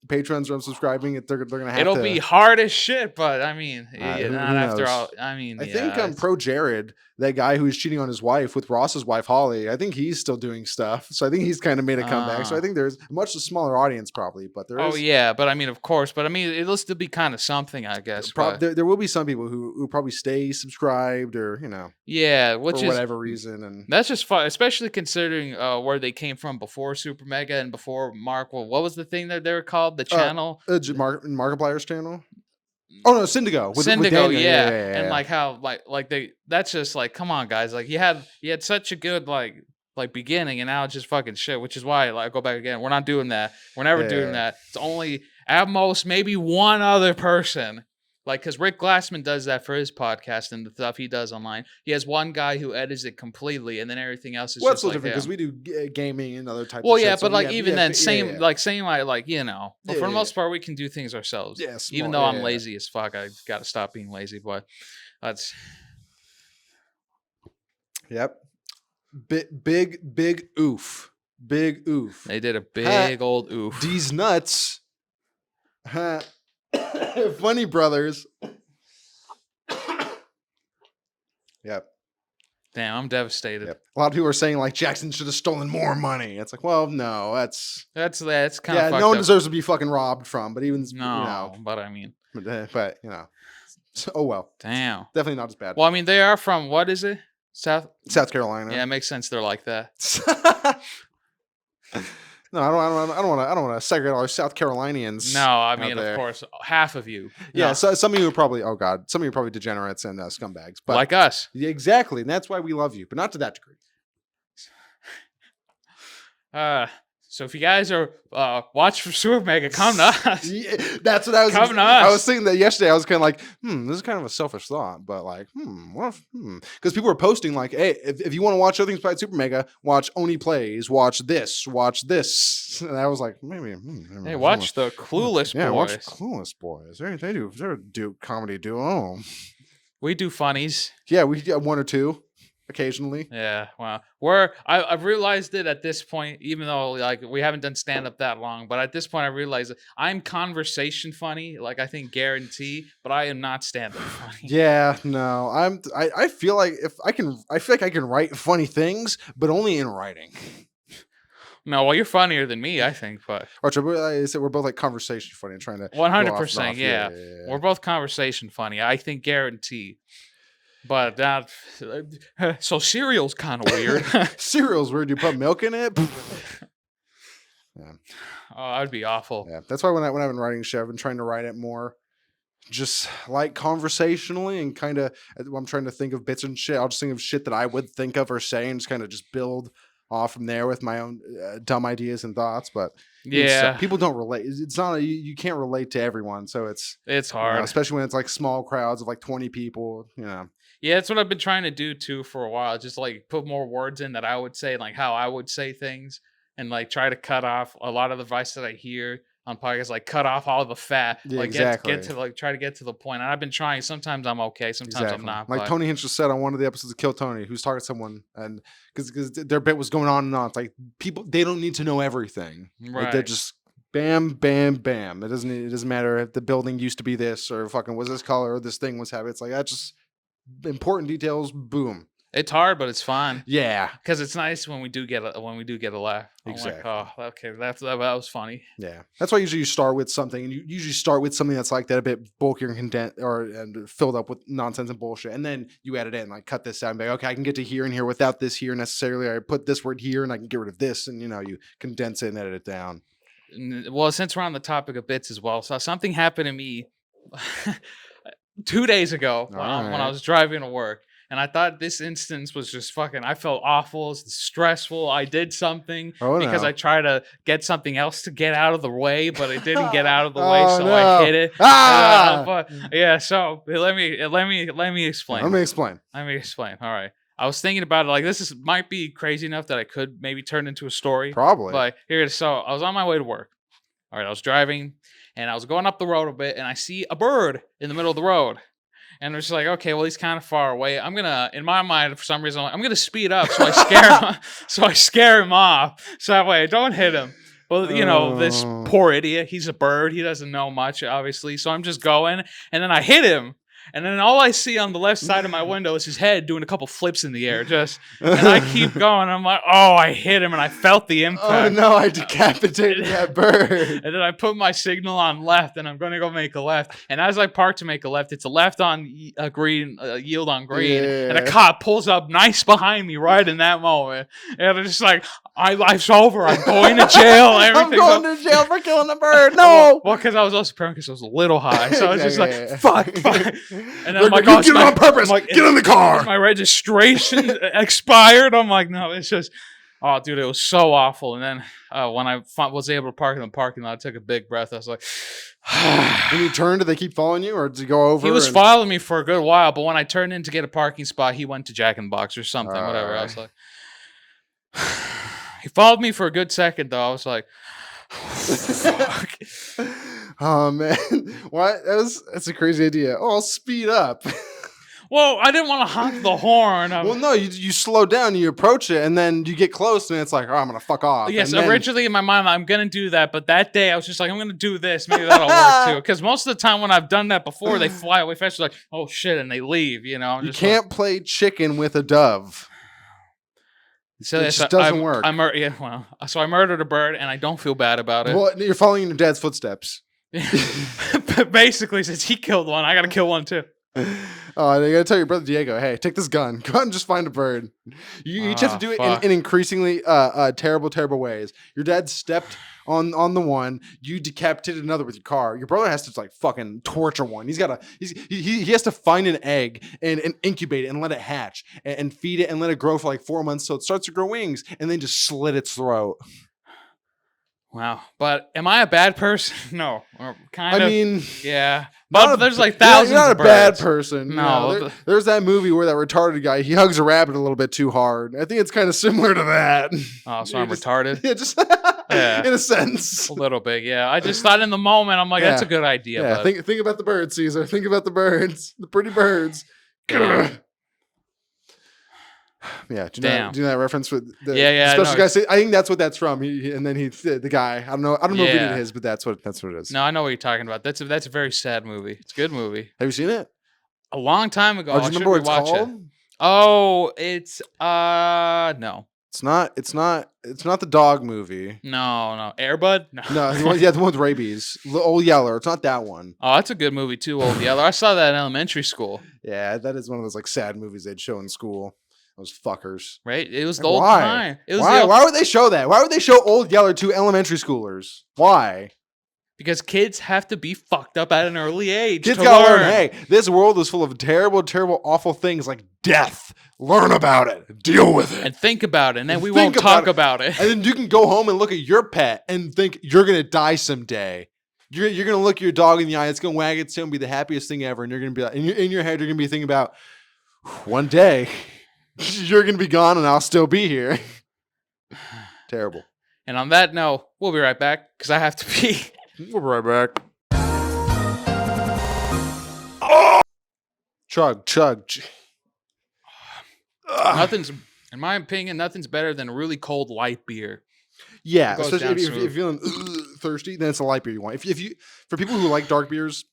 patrons or unsubscribing? They're gonna have. It'll be hard as shit, but I mean, not after all. I mean, I think pro Jared, that guy who was cheating on his wife with Ross's wife Holly. I think he's still doing stuff. So I think he's kind of made a comeback. So I think there's a much smaller audience probably, but there is. Oh yeah, but I mean, of course, but I mean, it'll still be kind of something, I guess. There will be some people who probably stay subscribed or which for whatever reason, and that's just fun, especially considering where they came from before SuperMega and before Mark. Well, what was the thing that they were called? The channel, Markiplier's channel. Oh no, Syndigo. With yeah. And like how like they that's just like, come on guys, like you had such a good like beginning and now it's just fucking shit, which is why I go back again. We're not doing that. We're never doing that. It's only at most maybe one other person. Like, because Rick Glassman does that for his podcast and the stuff he does online. He has one guy who edits it completely, and then everything else is just so different because we do gaming and other types. Well, of yeah, shit, but like even then, same. But for the most part, we can do things ourselves. Yeah, small, even though I'm lazy as fuck, I got to stop being lazy. But that's. Yep. Big oof. Big oof. They did a big old oof. These nuts. Funny brothers. Yep. Damn, I'm devastated. Yep. A lot of people are saying like Jackson should have stolen more money. It's like, well, no, that's kind of fucked no one up. Deserves to be fucking robbed from, but even but I mean, but oh well. Damn, definitely not as bad. Well, I mean, they are from what is it? South Carolina. Yeah, it makes sense. They're like that. No, I don't want to segregate all our South Carolinians. No, I mean, of course, half of you. Yeah, so some of you are probably, some of you are probably degenerates and scumbags, but like us. Yeah, exactly, and that's why we love you, but not to that degree. So if you guys are watch for SuperMega, come to us. Yeah, that's what I was. Come to us. I was thinking that yesterday. I was kind of like, this is kind of a selfish thought, but like, because people were posting like, hey, if you want to watch other things by SuperMega, watch Oni Plays, watch this, and I was like, maybe. Hey, watch the Clueless Boys. Yeah, watch Clueless Boys. They're a comedy duo. We do funnies. Yeah, we get one or two. Occasionally. Yeah, wow. I've realized it at this point, even though like we haven't done stand up that long, but at this point I realize that I'm conversation funny, like I think guarantee, but I am not stand up funny. Yeah, no. I feel like I feel like I can write funny things, but only in writing. No, well, you're funnier than me, I think, but Archer, I said we're both like conversation funny and trying to 100%, off. yeah. We're both conversation funny. I think guarantee. But that so cereal's kind of weird. Cereal's weird. You put milk in it. Yeah. Oh, that'd be awful. Yeah, that's why when I've been writing shit, I've been trying to write it more, just like conversationally and kind of. I'm trying to think of bits and shit. I'll just think of shit that I would think of or say, and just kind of just build off from there with my own dumb ideas and thoughts. But yeah, people don't relate. It's not you can't relate to everyone, so it's hard, especially when it's like small crowds of like 20 people. Yeah, that's what I've been trying to do too for a while. Just like put more words in that I would say, like how I would say things, and like try to cut off a lot of the advice that I hear on podcasts, like cut off all the fat. Yeah, like exactly. get to like try to get to the point. And I've been trying. Sometimes I'm okay, sometimes I'm not. Like Tony Hinch just said on one of the episodes of Kill Tony, who's talking to someone, and because their bit was going on and on. It's like people, they don't need to know everything. Right. Like they're just bam, bam, bam. It doesn't matter if the building used to be this or fucking was this color or this thing was having. It's like that's just important details. Boom. It's hard, but it's fun. Yeah, because it's nice when we do get a laugh. I'm exactly. Like, oh, okay, that was funny. Yeah, that's why usually you start with something, and you usually start with something that's like that, a bit bulkier and condensed and filled up with nonsense and bullshit, and then you add it in, like cut this out and be like, okay, I can get to here and here without this here necessarily. I put this word here, and I can get rid of this, and you condense it and edit it down. Well, since we're on the topic of bits as well, so something happened to me 2 days ago when I was driving to work. And I thought this instance was just fucking, I felt awful, stressful. I did something because I tried to get something else to get out of the way, but it didn't get out of the way, so I hit it. But yeah, so let me explain. Let me explain. All right. I was thinking about it, like this might be crazy enough that I could maybe turn into a story. Probably. But here it is. So I was on my way to work. All right, I was driving and I was going up the road a bit and I see a bird in the middle of the road. And it's like, okay, well, he's kind of far away. I'm gonna, in my mind, for some reason, I'm gonna speed up so I scare him, off. So that way I don't hit him. Well, this poor idiot, he's a bird. He doesn't know much, obviously. So I'm just going, and then I hit him. And then all I see on the left side of my window is his head doing a couple flips in the air. And I keep going. I'm like, oh, I hit him, and I felt the impact. Oh, no, I decapitated that bird. And then I put my signal on left, and I'm going to go make a left. And as I park to make a left, it's a left on green, yield on green. Yeah. And a cop pulls up nice behind me right in that moment. And it's just like, life's over. I'm going to jail. I'm going to jail for killing a bird. No. Well, because I was also preparing because I was a little high. So I was just like, fuck. And then I'm like, you did it on purpose. Like, get in the car. My registration expired. I'm like, no, it's just, oh, dude, it was so awful. And then when I was able to park in the parking lot, I took a big breath. I was like, when you turned, did they keep following you, or did you go over? He was following me for a good while, but when I turned in to get a parking spot, he went to Jack in the Box or something, whatever. I was like, he followed me for a good second, though. I was like, fuck. Oh man, what? That's a crazy idea. Oh, I'll speed up. Well, I didn't want to honk the horn. Well, no, you slow down, you approach it, and then you get close, and it's like, oh, I'm gonna fuck off. Yes, originally in my mind, I'm gonna do that, but that day I was just like, I'm gonna do this. Maybe that'll work too. Because most of the time when I've done that before, they fly away fast. Like, oh shit, and they leave. You can't play chicken with a dove. So it just doesn't work. So I murdered a bird, and I don't feel bad about it. Well, you're following in your dad's footsteps. Basically, since he killed one, I gotta kill one too. Oh, you gotta tell your brother Diego, hey, take this gun. Go out and just find a bird. You each have to do it in increasingly terrible ways. Your dad stepped on the one. You decapitated another with your car. Your brother has to like fucking torture one. He has to find an egg and incubate it and let it hatch and feed it and let it grow for like 4 months so it starts to grow wings and then just slit its throat. Wow. But am I a bad person? No. Or kind of. I mean, yeah. But there's like thousands You're not of a bad person. No. There's that movie where that retarded guy, he hugs a rabbit a little bit too hard. I think it's kind of similar to that. Oh, so I'm retarded? Yeah, just in a sense. A little bit, yeah. I just thought in the moment, I'm like, that's a good idea. Yeah, but... think about the birds, Caesar. Think about the birds. The pretty birds. Yeah, do you know that reference with the special guy? Say, I think that's what that's from. The guy. I don't know if it is, but that's what it is. No, I know what you're talking about. That's a very sad movie. It's a good movie. Have you seen it? A long time ago. Oh, do you remember what it's called? Oh, it's no. It's not the dog movie. No. Airbud? No. No, the one with rabies. Old Yeller. It's not that one. Oh, that's a good movie too, Old Yeller. I saw that in elementary school. Yeah, that is one of those like sad movies they'd show in school. Those fuckers. Right? It was Like, the old why? time. It was Why would they show that? Why would they show Old Yeller to elementary schoolers? Why? Because kids have to be fucked up at an early age. Kids to gotta learn. learn. Hey, this world is full of terrible, terrible, awful things like death. Learn about it. Deal with it. And think about it, and then we Think won't talk about it. And then you can go home and look at your pet and think you're gonna die someday. You're gonna look your dog in the eye. It's gonna wag its tail and be the happiest thing ever. And you're gonna be like, in your head, you're gonna be thinking about one day you're gonna be gone and I'll still be here. Terrible. And on that note, we'll be right back because I have to pee. We'll be right back. Oh! Chug. Nothing's, in my opinion, nothing's better than a really cold light beer. Yeah, It goes especially down if you're smooth. feeling thirsty, then it's a light beer you want. If you for people who like dark beers,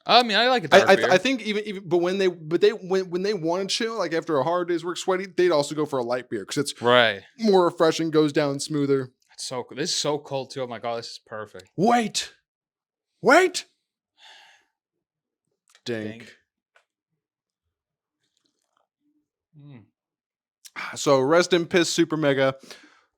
I mean, I like a dark beer. I think even but when they want to chill, like after a hard day's work, sweaty, they'd also go for a light beer because it's Right. more refreshing, goes down smoother. It's so this is so cold too. Oh my god, this is perfect. Wait. Dink. Mm. So rest in piss, SuperMega.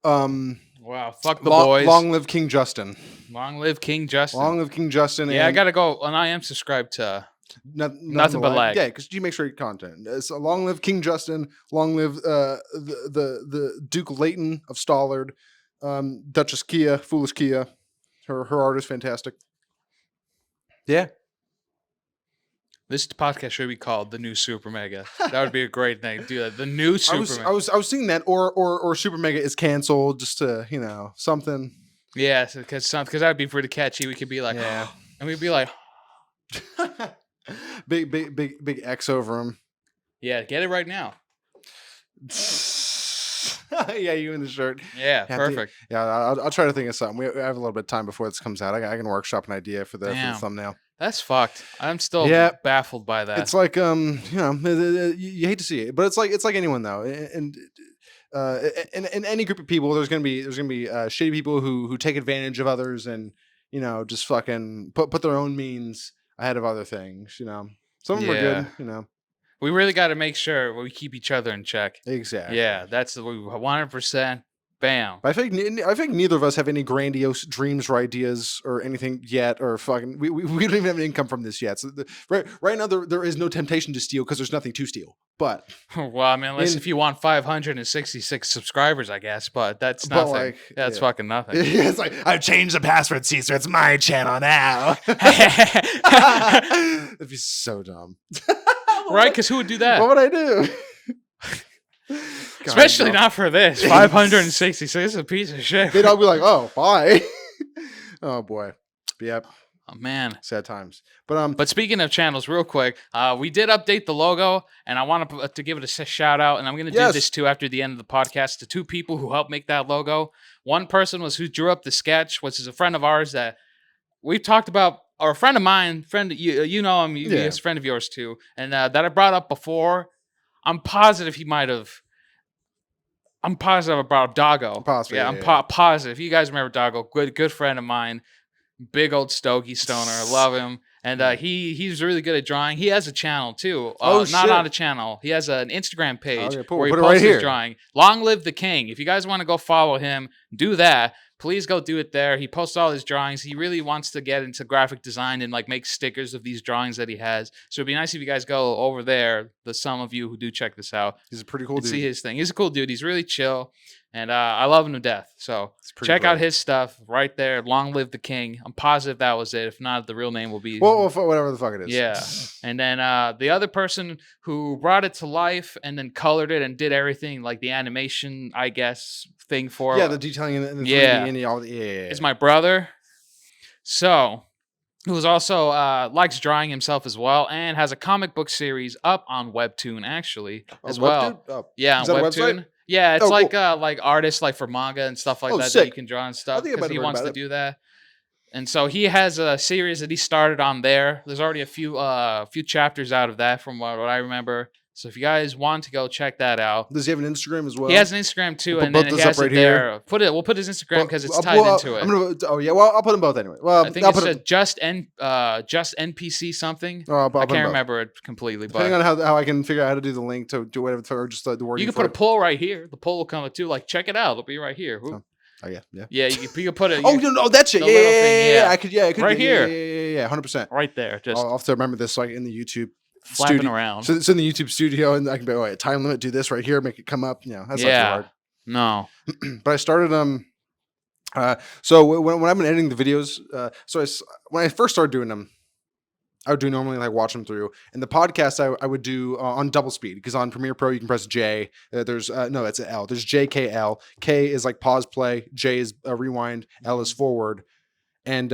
Wow, fuck the boys. Long live King Justin. Long live King Justin. Long live King Justin. Yeah, I and gotta go. And I am subscribed to. Nothing But Lag. Yeah, because you make sure your content. So long live King Justin. Long live the Duke Layton of Stollard. Duchess Kia, FoolishKia. Her art is fantastic. Yeah. This podcast should be called the new SuperMega. That would be a great thing. Do that. The new SuperMega. I was seeing that or SuperMega is canceled just to something. Yeah, because that would be pretty catchy. We could be like, Yeah. and we'd be like, big X over him. yeah, get it right now. Yeah, you in the shirt. Yeah, perfect. I'll try to think of something. We have a little bit of time before this comes out. I can workshop an idea for the thumbnail. That's fucked. I'm still baffled by that. It's like you hate to see it, but it's like anyone though, and in any group of people, there's gonna be shitty people who take advantage of others and just fucking put their own means ahead of other things. Some of them are good. We really got to make sure we keep each other in check. Exactly. Yeah, that's the 100%. Bam. I think neither of us have any grandiose dreams or ideas or anything yet, or fucking we don't even have an income from this yet. So right now there is no temptation to steal because there's nothing to steal. But well, I mean, unless if you want 566 subscribers, I guess, but that's nothing. That's fucking nothing. It's like I've changed the password, see, so it's my channel now. That'd be so dumb. Right? Because who would do that? What would I do? Especially not for this. 566 is a piece of shit. They'd all be like, oh, bye. Oh, boy. Yep. Oh, man. Sad times. But speaking of channels, real quick, we did update the logo, and I want to give it a shout out, and I'm going to do this too after the end of the podcast, to two people who helped make that logo. One person was who drew up the sketch, which is a friend of ours that we've talked about, or a friend of mine, you know him, he's a friend of yours too, and that I brought up before. I'm positive I brought up Doggo. Possibly, I'm positive. You guys remember Doggo? Good friend of mine. Big old Stogie stoner. I love him. And he's really good at drawing. He has a channel too. Not on a channel. He has an Instagram page where he posts his drawing. Long live the king. If you guys want to go follow him, do that. Please go do it there. He posts all his drawings. He really wants to get into graphic design and like make stickers of these drawings that he has. So it'd be nice if you guys go over there. The some of you who do check this out. He's a pretty cool dude. See his thing. He's a cool dude. He's really chill. And I love him to death. So check out his stuff right there. Long live the king. I'm positive that was it. If not, the real name will be... Well, whatever the fuck it is. Yeah. And then the other person who brought it to life and then colored it and did everything, like the animation, I guess, thing for it. Yeah, the detailing and the 3D and all the... Yeah. Is my brother. So... who's also likes drawing himself as well and has a comic book series up on Webtoon, actually, as well. Oh. Yeah, on Webtoon. Yeah, it's like artists like for manga and stuff like that you can draw and stuff because he wants to do that. And so he has a series that he started on there. There's already a few chapters out of that from what I remember. So if you guys want to go check that out. Does he have an Instagram as well? He has an Instagram too, We'll and put then he those has up it right there. here. We'll put his Instagram because it's tied into it. I'll put them both anyway. Well, I think it's just NPC something. I can't remember it completely, but depending on how I can figure out how to do the link to do whatever, or just the wording. You can put a poll right here. The poll will come up too. Like, check it out. It'll be right here. Yeah. Yeah, you can put it. Oh no, that's it. Yeah. I could. Right here. Yeah, 100%. Right there. Just I'll have to remember this, like in the YouTube. Flapping around. So it's in the YouTube studio, and I can be like, time limit, do this right here, make it come up. That's not too hard. No. But I started so when I've been editing the videos, when I first started doing them, I would do normally like watch them through. And the podcast I would do on double speed, because on Premiere Pro you can press J. There's no, it's an L. There's J, K, L. K is like pause, play. J is rewind. L is forward. And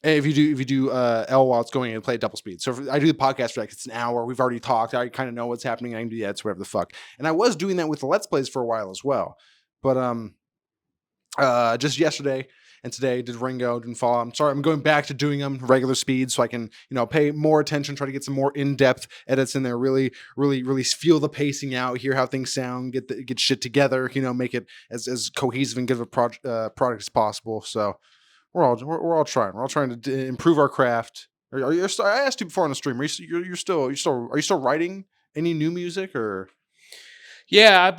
if you do L while it's going in, play at double speed. So if I do the podcast for like it's an hour, we've already talked. I kind of know what's happening. I can do the edits, whatever the fuck. And I was doing that with the Let's Plays for a while as well. But just yesterday and today did Ringo, didn't fall. I'm sorry, I'm going back to doing them regular speed so I can pay more attention, try to get some more in-depth edits in there. Really feel the pacing out, hear how things sound, get shit together. Make it as cohesive and good of a product as possible. So. We're all trying. We're all trying to improve our craft. I asked you before on the stream. Are you still writing any new music or? Yeah,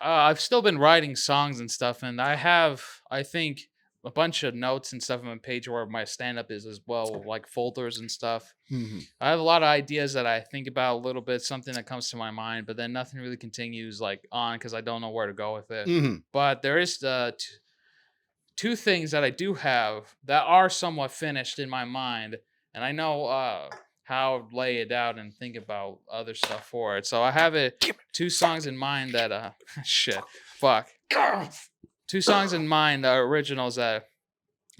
I've still been writing songs and stuff, and I have, I think, a bunch of notes and stuff on my page where my stand-up is as well, like folders and stuff. Mm-hmm. I have a lot of ideas that I think about a little bit, something that comes to my mind, but then nothing really continues on because I don't know where to go with it. Mm-hmm. But there is two things that I do have that are somewhat finished in my mind, and I know how to lay it out and think about other stuff for it. So I have two songs in mind that two songs in mind that are originals that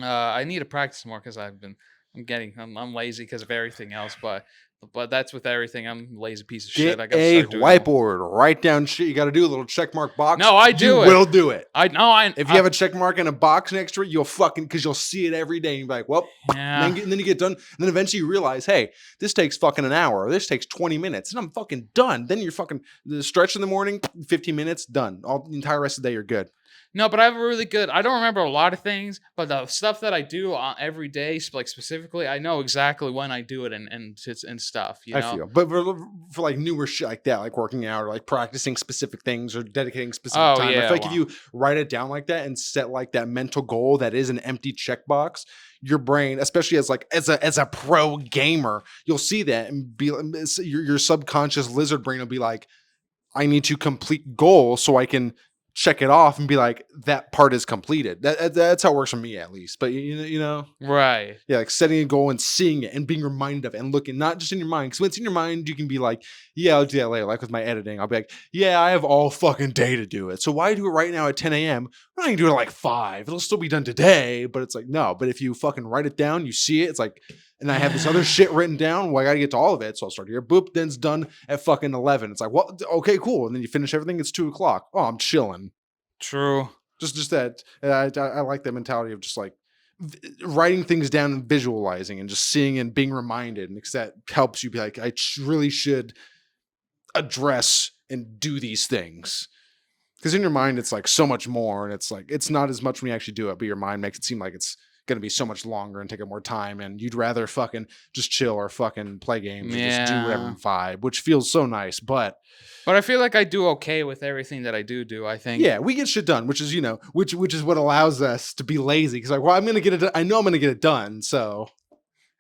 I need to practice more because I'm lazy because of everything else, but that's with everything. I'm a lazy piece of shit. I got a whiteboard. Write down shit you got to do. A little check mark box. No, I do. You will do it. I know. If you have a check mark and a box next to it, because you'll see it every day. And you'll be like, well, yeah. And then you get done. And then eventually you realize, hey, this takes fucking an hour. Or this takes 20 minutes, and I'm fucking done. Then you're fucking stretch in the morning, 15 minutes, done. All the entire rest of the day, you're good. No, but I have I don't remember a lot of things, but the stuff that I do every day, like specifically, I know exactly when I do it and stuff, I feel. But for like newer shit like that, like working out or like practicing specific things or dedicating specific time, I feel like if you write it down like that and set like that mental goal that is an empty checkbox, your brain, especially as a pro gamer, you'll see that and be your subconscious lizard brain will be like, I need to complete goal so I can check it off and be like, that part is completed. That's how it works for me, at least. But right? Yeah, like setting a goal and seeing it and being reminded of it and looking, not just in your mind. Because when it's in your mind, you can be like, yeah, I'll do that later. Like with my editing, I'll be like, yeah, I have all fucking day to do it. So why do it right now at 10 a.m.? I'm not gonna do it at like 5. It'll still be done today. But it's like, no. But if you fucking write it down, you see it. It's like, and I have this other shit written down. Well, I gotta get to all of it. So I'll start here. Boop. Then it's done at fucking 11. It's like, well, okay, cool. And then you finish everything. It's 2:00. Oh, I'm chilling. True. Just that. I like that mentality of just like writing things down and visualizing and just seeing and being reminded, and because that helps you be like, I really should address and do these things. Because in your mind, it's like so much more, and it's like it's not as much when you actually do it, but your mind makes it seem like it's going to be so much longer and take up more time, and you'd rather fucking just chill or fucking play games or just do whatever and vibe, which feels so nice. But I feel like I do okay with everything that I do. I think. Yeah, we get shit done, which is which is what allows us to be lazy. Because like, well, I'm gonna get it. I know I'm gonna get it done. So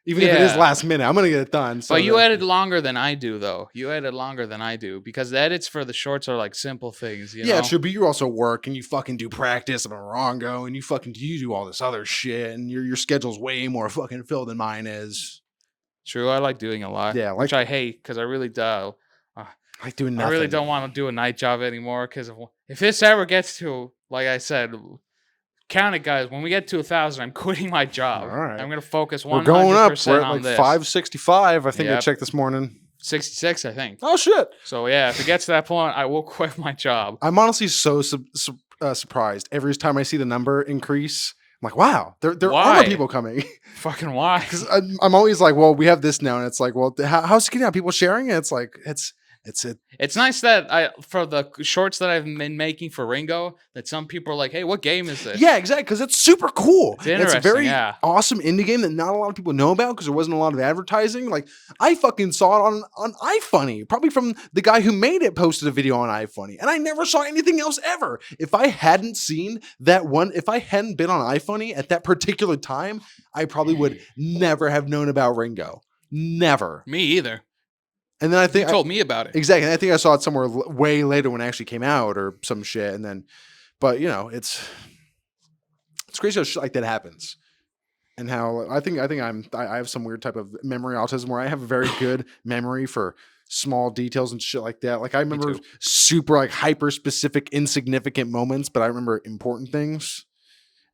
even if it is last minute, I'm gonna get it done. So but you edit longer than I do, though. You edit longer than I do because the edits for the shorts are like simple things. You know? True. But you also work and you fucking do practice of a Morongo and you do all this other shit, and your schedule's way more fucking filled than mine is. True, I like doing a lot. Yeah, which I hate because I really do. I like doing nothing. I really don't want to do a night job anymore because if this ever gets to, like I said, count it, guys. When we get to 1,000, I'm quitting my job. All right. I'm going to focus 100% We're going up. We're at on like this. 565. I think I checked this morning. 66, I think. Oh shit. So yeah, if it gets to that point, I will quit my job. I'm honestly so surprised every time I see the number increase. I'm like, wow, there are more people coming. Fucking why? Because I'm always like, well, we have this now, and it's like, well, how's it getting out? People sharing it? It's like, It's nice that for the shorts that I've been making for Ringo, that some people are like, "Hey, what game is this?" Yeah, exactly, because it's super cool. It's a very awesome indie game that not a lot of people know about because there wasn't a lot of advertising. Like, I fucking saw it on iFunny, probably from the guy who made it posted a video on iFunny, and I never saw anything else ever. If I hadn't seen that one, if I hadn't been on iFunny at that particular time, I probably would never have known about Ringo. Never. Me either. And then I think you told me about it. Exactly. And I think I saw it somewhere way later when it actually came out or some shit. And then, but you know, it's crazy how shit like that happens. And how I have some weird type of memory autism where I have a very good memory for small details and shit like that. Like I remember super like hyper specific insignificant moments, but I remember important things.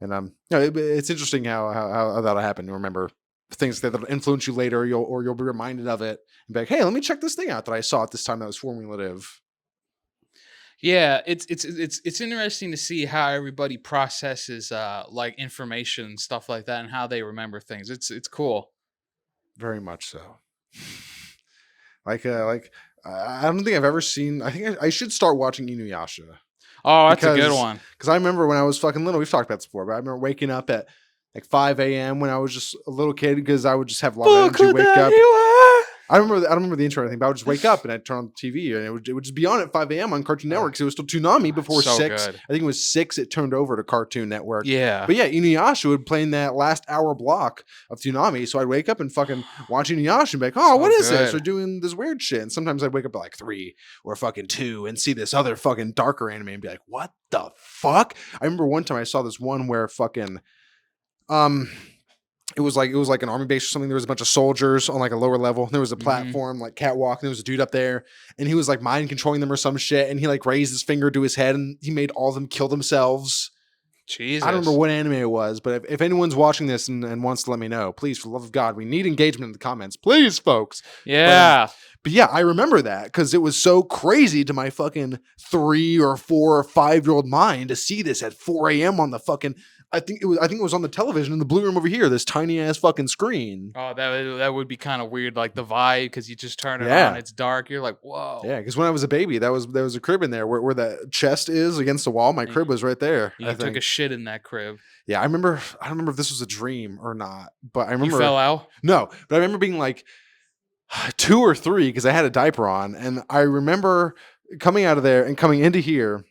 And you know, it's interesting how that'll happen. You remember things that'll influence you later, you'll be reminded of it and be like, hey, let me check this thing out that I saw at this time that was formulative. Yeah, it's interesting to see how everybody processes like information and stuff like that and how they remember things. It's cool. Very much so. Like I don't think I've ever seen. I think I should start watching Inuyasha. Oh, that's a good one. Because I remember when I was fucking little, we've talked about this before, but I remember waking up at like 5 a.m. when I was just a little kid because I would just have a lot of energy, wake up. I don't remember the intro or anything, but I would just wake up and I'd turn on the TV and it would just be on at 5 a.m. on Cartoon Network because it was still Toonami before 6. Good. I think it was 6 it turned over to Cartoon Network. Yeah. But yeah, Inuyasha would play in that last hour block of Toonami. So I'd wake up and fucking watch Inuyasha and be like, oh, what is this? We're doing this weird shit. And sometimes I'd wake up at like 3 or fucking 2 and see this other fucking darker anime and be like, what the fuck? I remember one time I saw this one where fucking it was like an army base or something. There was a bunch of soldiers on like a lower level. There was a platform, like catwalk, and there was a dude up there, and he was like mind controlling them or some shit. And he like raised his finger to his head, and he made all of them kill themselves. Jesus, I don't remember what anime it was, but if anyone's watching this and wants to let me know, please, for the love of God, we need engagement in the comments, please, folks. Yeah. But yeah, I remember that because it was so crazy to my fucking 3 or 4 or 5-year-old mind to see this at 4 a.m. on the fucking. I think it was on the television in the blue room over here, this tiny ass fucking screen. Oh, that would be kind of weird, like the vibe, because you just turn it on, it's dark. You're like, whoa. Yeah, because when I was a baby, there was a crib in there where the chest is against the wall. My crib was right there. You took a shit in that crib. Yeah, I don't remember if this was a dream or not, but I remember you fell out. No, but I remember being like 2 or 3 because I had a diaper on, and I remember coming out of there and coming into here,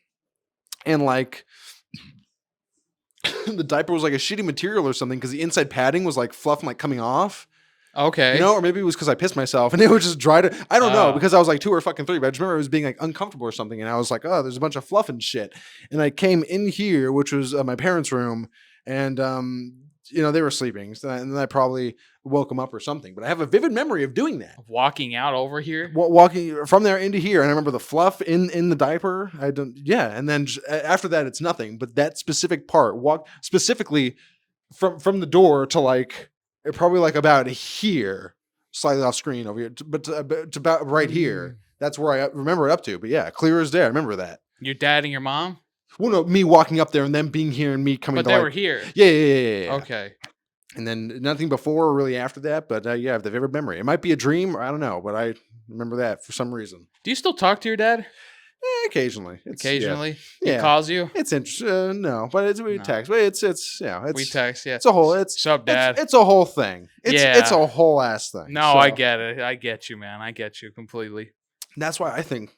and like. The diaper was like a shitty material or something because the inside padding was like fluff and like coming off. Okay. You know, or maybe it was because I pissed myself and it was just dry to. I don't know because I was like 2 or fucking 3, but I just remember it was being like uncomfortable or something, and I was like, oh, there's a bunch of fluff and shit. And I came in here, which was my parents' room, and you know, they were sleeping, and then I probably woke them up or something. But I have a vivid memory of doing that. Walking out over here? Walking from there into here. And I remember the fluff in the diaper. And then after that, it's nothing. But that specific part, walk specifically from the door to like, probably like about here, slightly off screen over here, but to about right here. That's where I remember it up to. But yeah, clear as day. I remember that. Your dad and your mom? Well, no, me walking up there and them being here and me coming. But they were here. Yeah. Okay. And then nothing before or really after that. But yeah, I have the vivid memory. It might be a dream, or I don't know, but I remember that for some reason. Do you still talk to your dad? Occasionally. Occasionally? Yeah. He calls you? It's interesting. No, but we text. But it's we text. Yeah. It's a whole. What's up, Dad? It's a whole thing. It's a whole ass thing. No, I get it. I get you, man. I get you completely. That's why I think.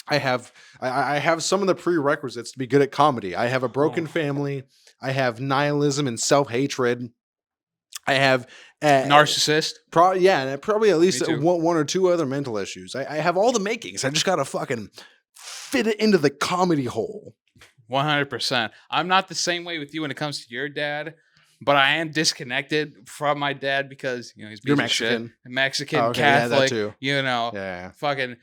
I have some of the prerequisites to be good at comedy. I have a broken family. I have nihilism and self-hatred. I have narcissist. Probably at least one or 2 other mental issues. I have all the makings. I just gotta fucking fit it into the comedy hole. 100%. I'm not the same way with you when it comes to your dad, but I am disconnected from my dad because, you know, he's Mexican, Catholic, yeah, that too. You know, yeah. Fucking,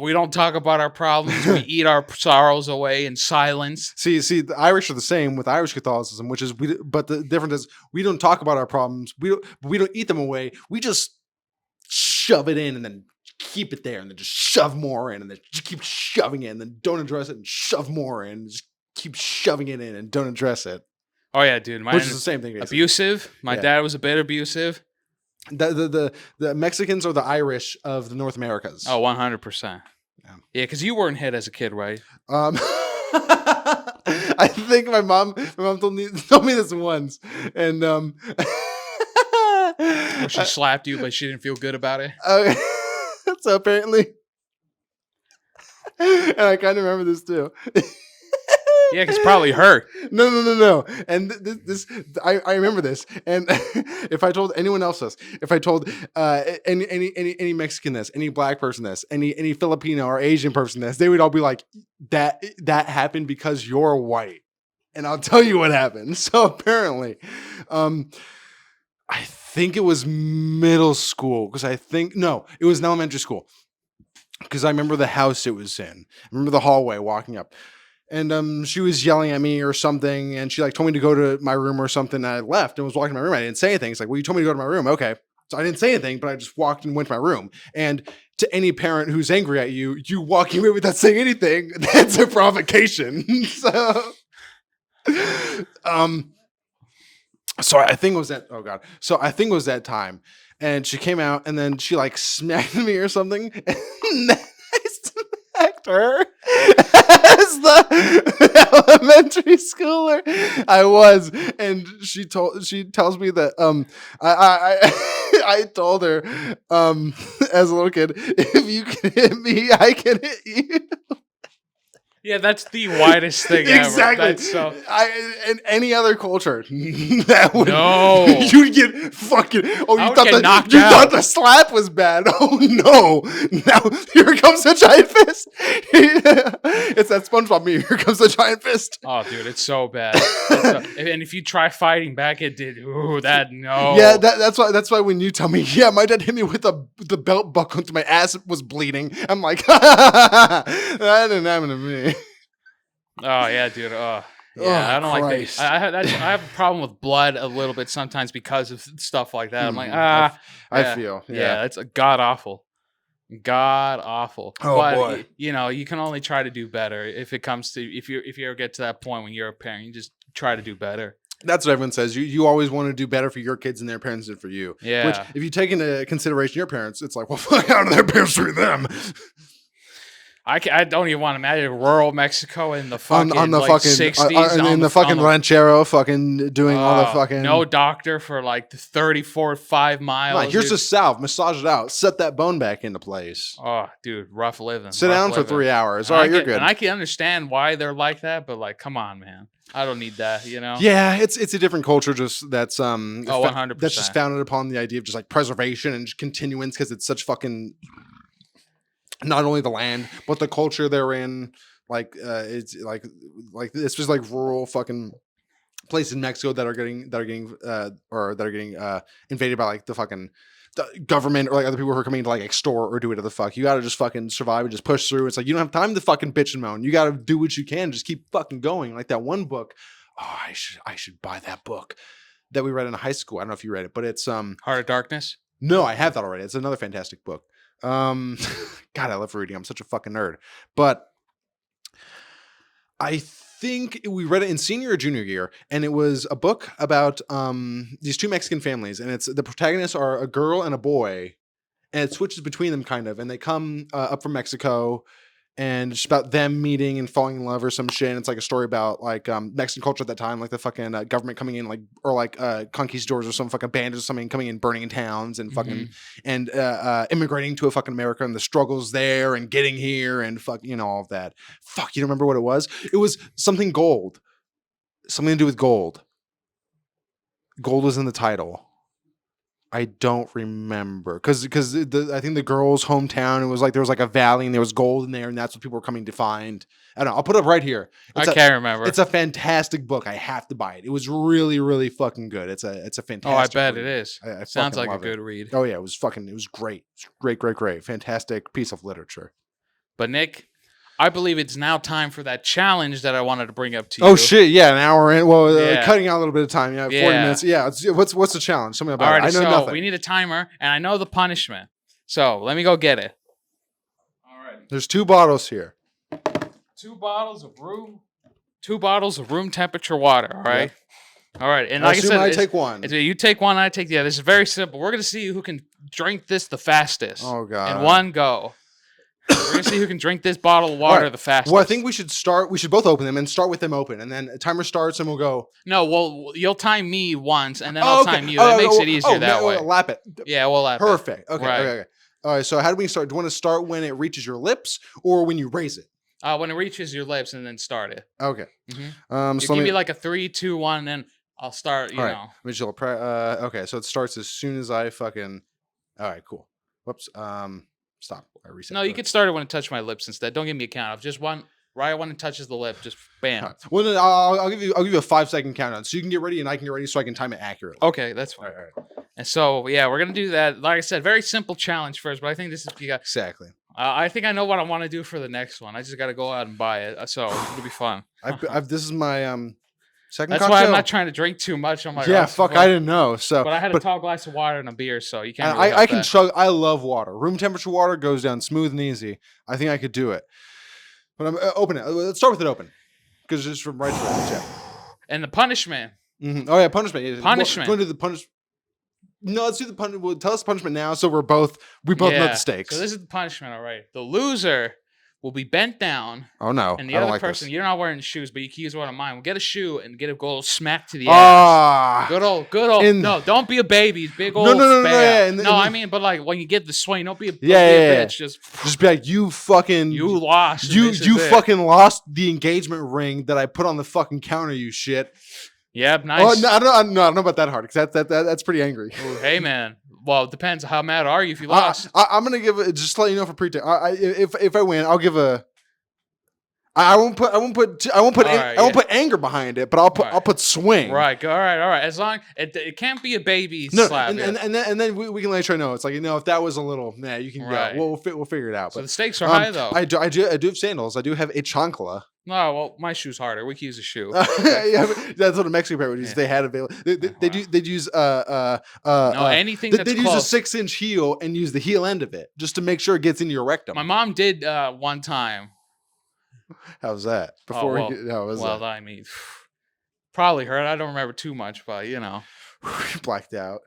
we don't talk about our problems. We eat our sorrows away in silence. See, the Irish are the same with Irish Catholicism, which is, but the difference is we don't talk about our problems. We don't eat them away. We just shove it in and then keep it there and then just shove more in and then just keep shoving it and then don't address it and shove more in and just keep shoving it in and don't address it. Oh yeah, dude. Which is the same thing. Basically. Abusive. My dad was a bit abusive. The Mexicans are the Irish of the North Americas. Oh, 100%. Yeah, because you weren't hit as a kid, right? I think my mom told me this once, and Or she slapped you, but she didn't feel good about it. So apparently, and I kind of remember this too. Yeah, because probably hurt. No. And I remember this. And if I told anyone else this, if I told any Mexican this, any black person this, any Filipino or Asian person this, they would all be like, that happened because you're white. And I'll tell you what happened. So apparently, I think it was middle school because it was an elementary school because I remember the house it was in. I remember the hallway walking up. And she was yelling at me or something, and she like told me to go to my room or something. And I left and was walking to my room. I didn't say anything. It's like, well, you told me to go to my room. Okay. So I didn't say anything, but I just walked and went to my room. And to any parent who's angry at you, you walking away without saying anything, that's a provocation. So I think it was that, So I think it was that time. And she came out and then she like smacked me or something. And then I smacked her as the elementary schooler I was. And she tells me that I told her as a little kid, if you can hit me, I can hit you. Yeah, that's the widest thing exactly. ever. Exactly. In any other culture, that would you'd get fucking. Oh, you thought the slap was bad. Oh no! Now here comes the giant fist. It's that SpongeBob meme. Here comes the giant fist. Oh, dude, it's so bad. And if you try fighting back, it did. Ooh, no. Yeah, that's why when you tell me, yeah, my dad hit me with the belt buckle until my ass was bleeding. I'm like, that didn't happen to me. Oh yeah, dude. Yeah, I don't Christ. Like that. I have a problem with blood a little bit sometimes because of stuff like that. I'm like, I feel. Yeah, it's god awful. God awful. Oh but, boy. You can only try to do better if it comes to if you ever get to that point when you're a parent, you just try to do better. That's what everyone says. You always want to do better for your kids than their parents did for you. Yeah. Which, if you take into consideration your parents, it's like, well, fuck, how did their parents treat them? I don't even want to imagine rural Mexico in the fucking on the like fucking 60s. In the fucking ranchero, fucking doing all the fucking no doctor for like 5 miles. Like, here's a salve, massage it out, set that bone back into place. Oh, dude, rough living. Sit down for 3 hours. All right, you're good. And I can understand why they're like that, but like, come on, man. I don't need that, Yeah, it's a different culture. Just that's 100%. That's just founded upon the idea of just like preservation and continuance because it's such fucking. Not only the land, but the culture they're in. Like it's like it's just like rural fucking places in Mexico that are getting invaded by like the fucking government or like other people who are coming to like extort or do whatever the fuck. You got to just fucking survive and just push through. It's like you don't have time to fucking bitch and moan. You got to do what you can. Just keep fucking going. Like that one book. Oh, I should buy that book that we read in high school. I don't know if you read it, but it's Heart of Darkness. No, I have that already. It's another fantastic book. God, I love reading. I'm such a fucking nerd. But I think we read it in senior or junior year, and it was a book about these two Mexican families, and it's the protagonists are a girl and a boy, and it switches between them kind of, and they come up from Mexico, and it's about them meeting and falling in love or some shit. And it's like a story about like Mexican culture at that time, like the fucking government coming in, like or like conquistadors or some fucking bandits or something coming in, burning in towns and fucking and immigrating to a fucking America and the struggles there and getting here and all of that. Fuck, you don't remember what it was? It was something gold, something to do with gold. Gold was in the title. I don't remember because I think the girl's hometown, it was like there was like a valley and there was gold in there and that's what people were coming to find. I don't know. I'll put it up right here. I can't remember. It's a fantastic book. I have to buy it. It was really, really fucking good. It's a fantastic. Oh, I bet read. it is. I Sounds like a good read. Oh yeah, it was great. Great. Fantastic piece of literature. But Nick, I believe it's now time for that challenge that I wanted to bring up to you. Oh shit! Yeah, an hour in. Well, cutting out a little bit of time. Yeah, 40 minutes. Yeah. What's the challenge? Tell me about it. I know nothing. We need a timer, and I know the punishment. So let me go get it. All right. There's 2 bottles here. 2 bottles of room temperature water. All right. Yeah. All right. And like I said, I take one. You take one, I take the other. This is very simple. We're gonna see who can drink this the fastest. Oh god. In one go. We're gonna see who can drink this bottle of water the fastest. Well, I think we should both open them and start with them open, and then a timer starts and we'll go. No, well, you'll time me once, and then I'll time you. That makes it easier that way. We'll lap it. Yeah, we'll lap it. Perfect. Okay. Right. Okay. All right. So how do we start? Do you want to start when it reaches your lips or when you raise it? When it reaches your lips, and then start it. Okay. Mm-hmm. So give me like a 3, 2, 1, and then I'll start. You know. Okay. So it starts as soon as I fucking. All right. Cool. Whoops. Stop. I reset. No, you could start it when it touched my lips instead. Don't give me a count. Just one. Right when it touches the lip, just bam. Right. Well, then I'll give you a 5-second countdown, so you can get ready and I can get ready, so I can time it accurately. Okay, that's fine. All right. And so yeah, we're gonna do that. Like I said, very simple challenge first, but I think this is exactly. I think I know what I want to do for the next one. I just got to go out and buy it, so it'll be fun. This is my second. That's cocktail. why I'm not trying to drink too much. I'm like, yeah, fuck, I didn't know. So, but I had a tall glass of water and a beer, so you can't. Really I can chug. I love water. Room temperature water goes down smooth and easy. I think I could do it. But I'm open it. Let's start with it open, because it's from right to left. Yeah. And the punishment. Mm-hmm. Oh yeah, punishment. Yeah. Punishment. We're going to do the punishment. No, let's do the punishment. Well, tell us the punishment now, so we both know the stakes. So this is the punishment. All right. The loser will be bent down. Oh no! And the other person, you're not wearing shoes, but you can use one of mine. We'll get a shoe and get a goal smack to the ass. Good old. No, don't be a baby. Big old. No. I mean, but like when you get the swing, don't be a bitch. Just be like, you lost. You fucking lost the engagement ring that I put on the fucking counter. You shit. Yep, nice. Oh, I don't know about that hard, because that's pretty angry. Ooh, hey man. Well, it depends. How mad are you if you lost? I'm gonna give it, just to let you know, for pretense. If I win, I'll give a. I won't put anger behind it, but I'll put swing. Right. All right. As long it can't be a baby slap. And then we can let you know. It's like, if that was a little, you can go. We'll figure it out. So the stakes are high though. I do have sandals. I do have a chancla. No, well, my shoe's harder. We can use a shoe. Yeah, that's what a Mexican pair would use. Yeah. They had available. They'd use anything that's they'd use a 6-inch heel and use the heel end of it just to make sure it gets into your rectum. My mom did one time. How's that? I mean, probably hurt. I don't remember too much, but blacked out.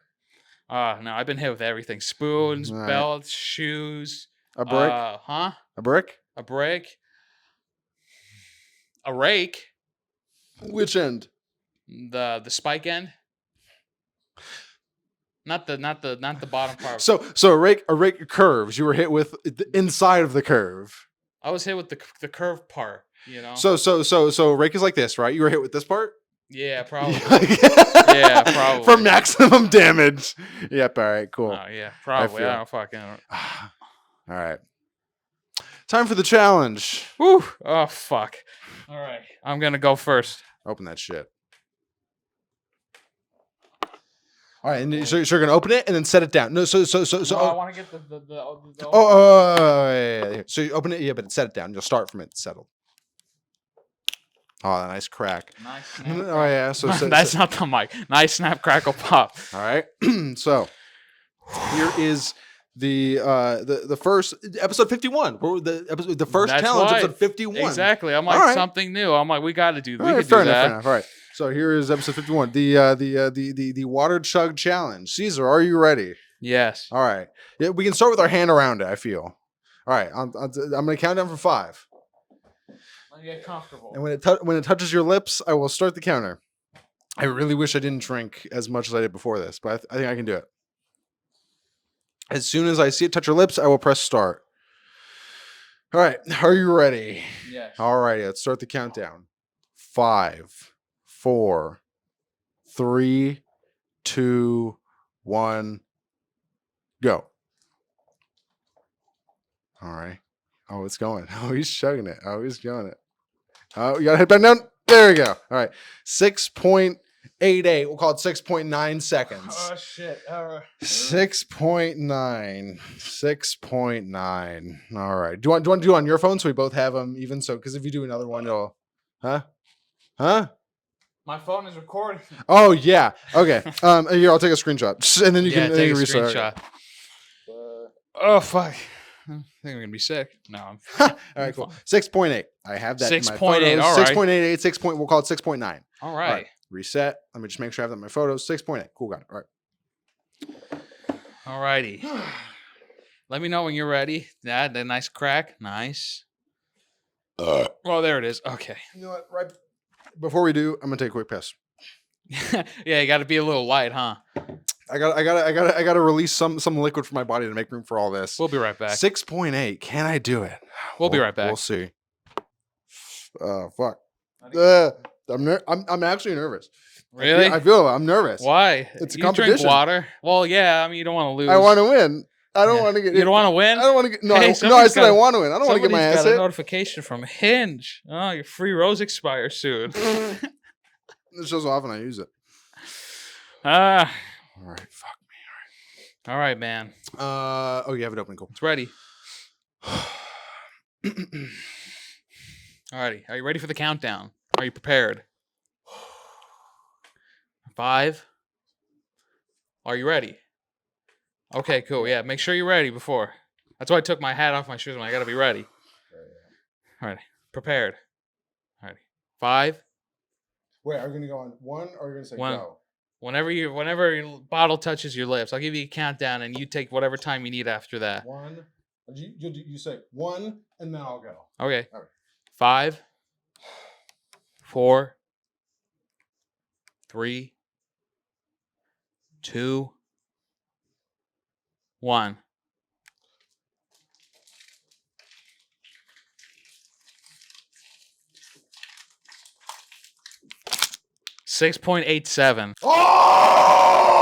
No, I've been hit with everything: spoons, belts, shoes. A brick? A brick? A brick. A rake. Which end? The spike end. Not the bottom part. So a rake curves. You were hit with the inside of the curve. I was hit with the curved part, So rake is like this, right? You were hit with this part? Yeah, probably. Yeah, probably. For maximum damage. Yep, all right, cool. Oh, yeah, probably. I don't fucking all right. Time for the challenge. Woo! Oh, fuck. All right. I'm going to go first. Open that shit. All right, and so you're going to open it and then set it down. No, so. I want to get the yeah. So you open it, but set it down. You'll start from it settled. Oh, nice crack. Nice. Oh yeah. So that's not the mic. Nice snap, crackle, pop. All right. So here is the first episode 51. The first that's challenge, right. episode 51. Exactly. I'm like something new. I'm like, we got to do. Fair enough. All right. So here is episode 51. The water chug challenge. Caesar, are you ready? Yes. All right. Yeah, we can start with our hand around it, I feel. All right. I'm going to count down from 5. Let me get comfortable. And when it touches your lips, I will start the counter. I really wish I didn't drink as much as I did before this, but I think I can do it. As soon as I see it touch your lips, I will press start. All right. Are you ready? Yes. All right. Let's start the countdown. 5, 4, 3, 2, 1, go. All right. Oh, it's going. Oh, he's chugging it. Oh, he's going it. Oh, you got to hit back down. There we go. All right. 6.88. We'll call it 6.9 seconds. Oh, shit. All right. 6.9. 6.9. All right. Do you want to do it on your phone so we both have them even? So, because if you do another one, it'll... Huh? My phone is recording. Oh, yeah. Okay. Here, I'll take a screenshot. And then you can take a restart. Screenshot. Oh, fuck. I think I'm going to be sick. No. All right, cool. 6.8. I have that 6.8. in my photos. All right. 6.88. We'll call it 6.9. All right. Reset. Let me just make sure I have that in my photos. 6.8. Cool, got it. All right. All righty. Let me know when you're ready. That nice crack. Nice. Well, there it is. Okay. You know what? Right before we do, I'm gonna take a quick piss. Yeah, you got to be a little light, huh? I gotta release some liquid from my body to make room for all this. We'll be right back. 6.8. Can I do it? We'll be right back. We'll see. Fuck. I'm actually nervous. Really? I feel I'm nervous. Why? It's a you competition. Drink water. Well, yeah. I mean, you don't want to lose. I want to win. I don't want to get. You don't want to win? I don't want to get. No, Hey, I said I want to win. I don't want to get my ass got a hit. notification from Hinge. Oh, your free rose expires soon. This shows how often I use it. All right. Fuck me. All right, man. Oh, you have it open. Cool. It's ready. Alrighty. Are you ready for the countdown? Are you prepared? 5. Are you ready? Okay, cool. Yeah, make sure you're ready before. That's why I took my hat off my shoes. I got to be ready. All right. Prepared. All right. 5. Wait, are you going to go on 1 or are you going to say 1. go? Whenever your bottle touches your lips, I'll give you a countdown and you take whatever time you need after that. 1. You say 1 and then I'll go. Okay. All right. 5, 4, 3, 2, 1. $6.87. Oh!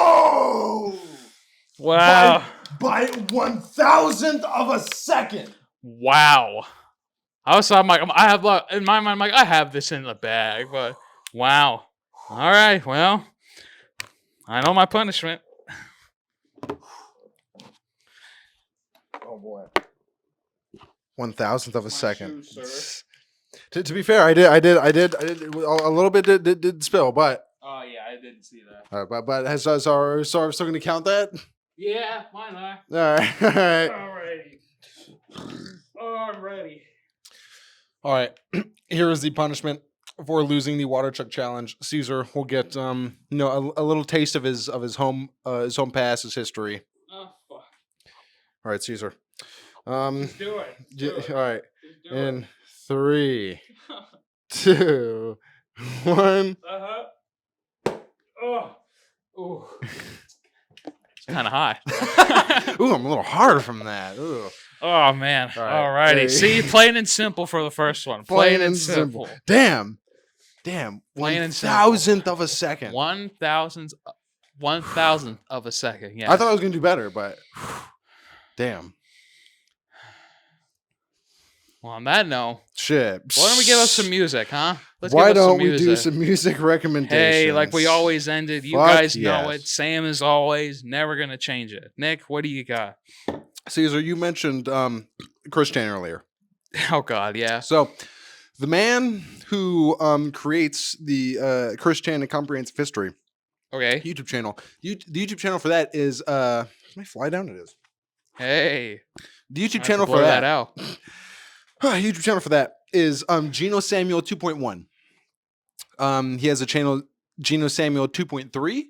Wow. By 1,000th of a second. Wow. I'm like, I have in my mind, I'm like, I have this in the bag, but wow. All right, well, I know my punishment. Oh boy. 1,000th of a second. Shoes, to be fair, I did a little bit did spill, but oh yeah, I didn't see that. But so we're still going to count that? Yeah, why not? All right. Alrighty. Oh, I'm ready. All right. Here is the punishment for losing the water chuck challenge. Caesar will get a little taste of his home pass, his history. Oh fuck. All right, Caesar. Just do it. All right. In 3, 2, 1. Oh. Ooh. It's kind of high. Ooh, I'm a little hard from that. Ooh. Oh man. All right. Alrighty. Hey. See, plain and simple for the first one. Plain and simple. Damn. Plain and simple. 1,000th of a second. 1,000th of a second. Yeah. I thought I was gonna do better, but damn. Well, on that note, shit. Why don't we give us some music, huh? Why don't we do some music recommendations? Hey, like we always ended. You guys know it. Same as always. Never gonna change it. Nick, what do you got? Caesar, you mentioned Chris Chan earlier. Oh God, yeah. So the man who creates the Chris Chan and Comprehensive History YouTube channel. The YouTube channel for that is my fly down it is. Hey. The YouTube channel for that out. YouTube channel for that is Geno Samuel 2.1. He has a channel Geno Samuel 2.3,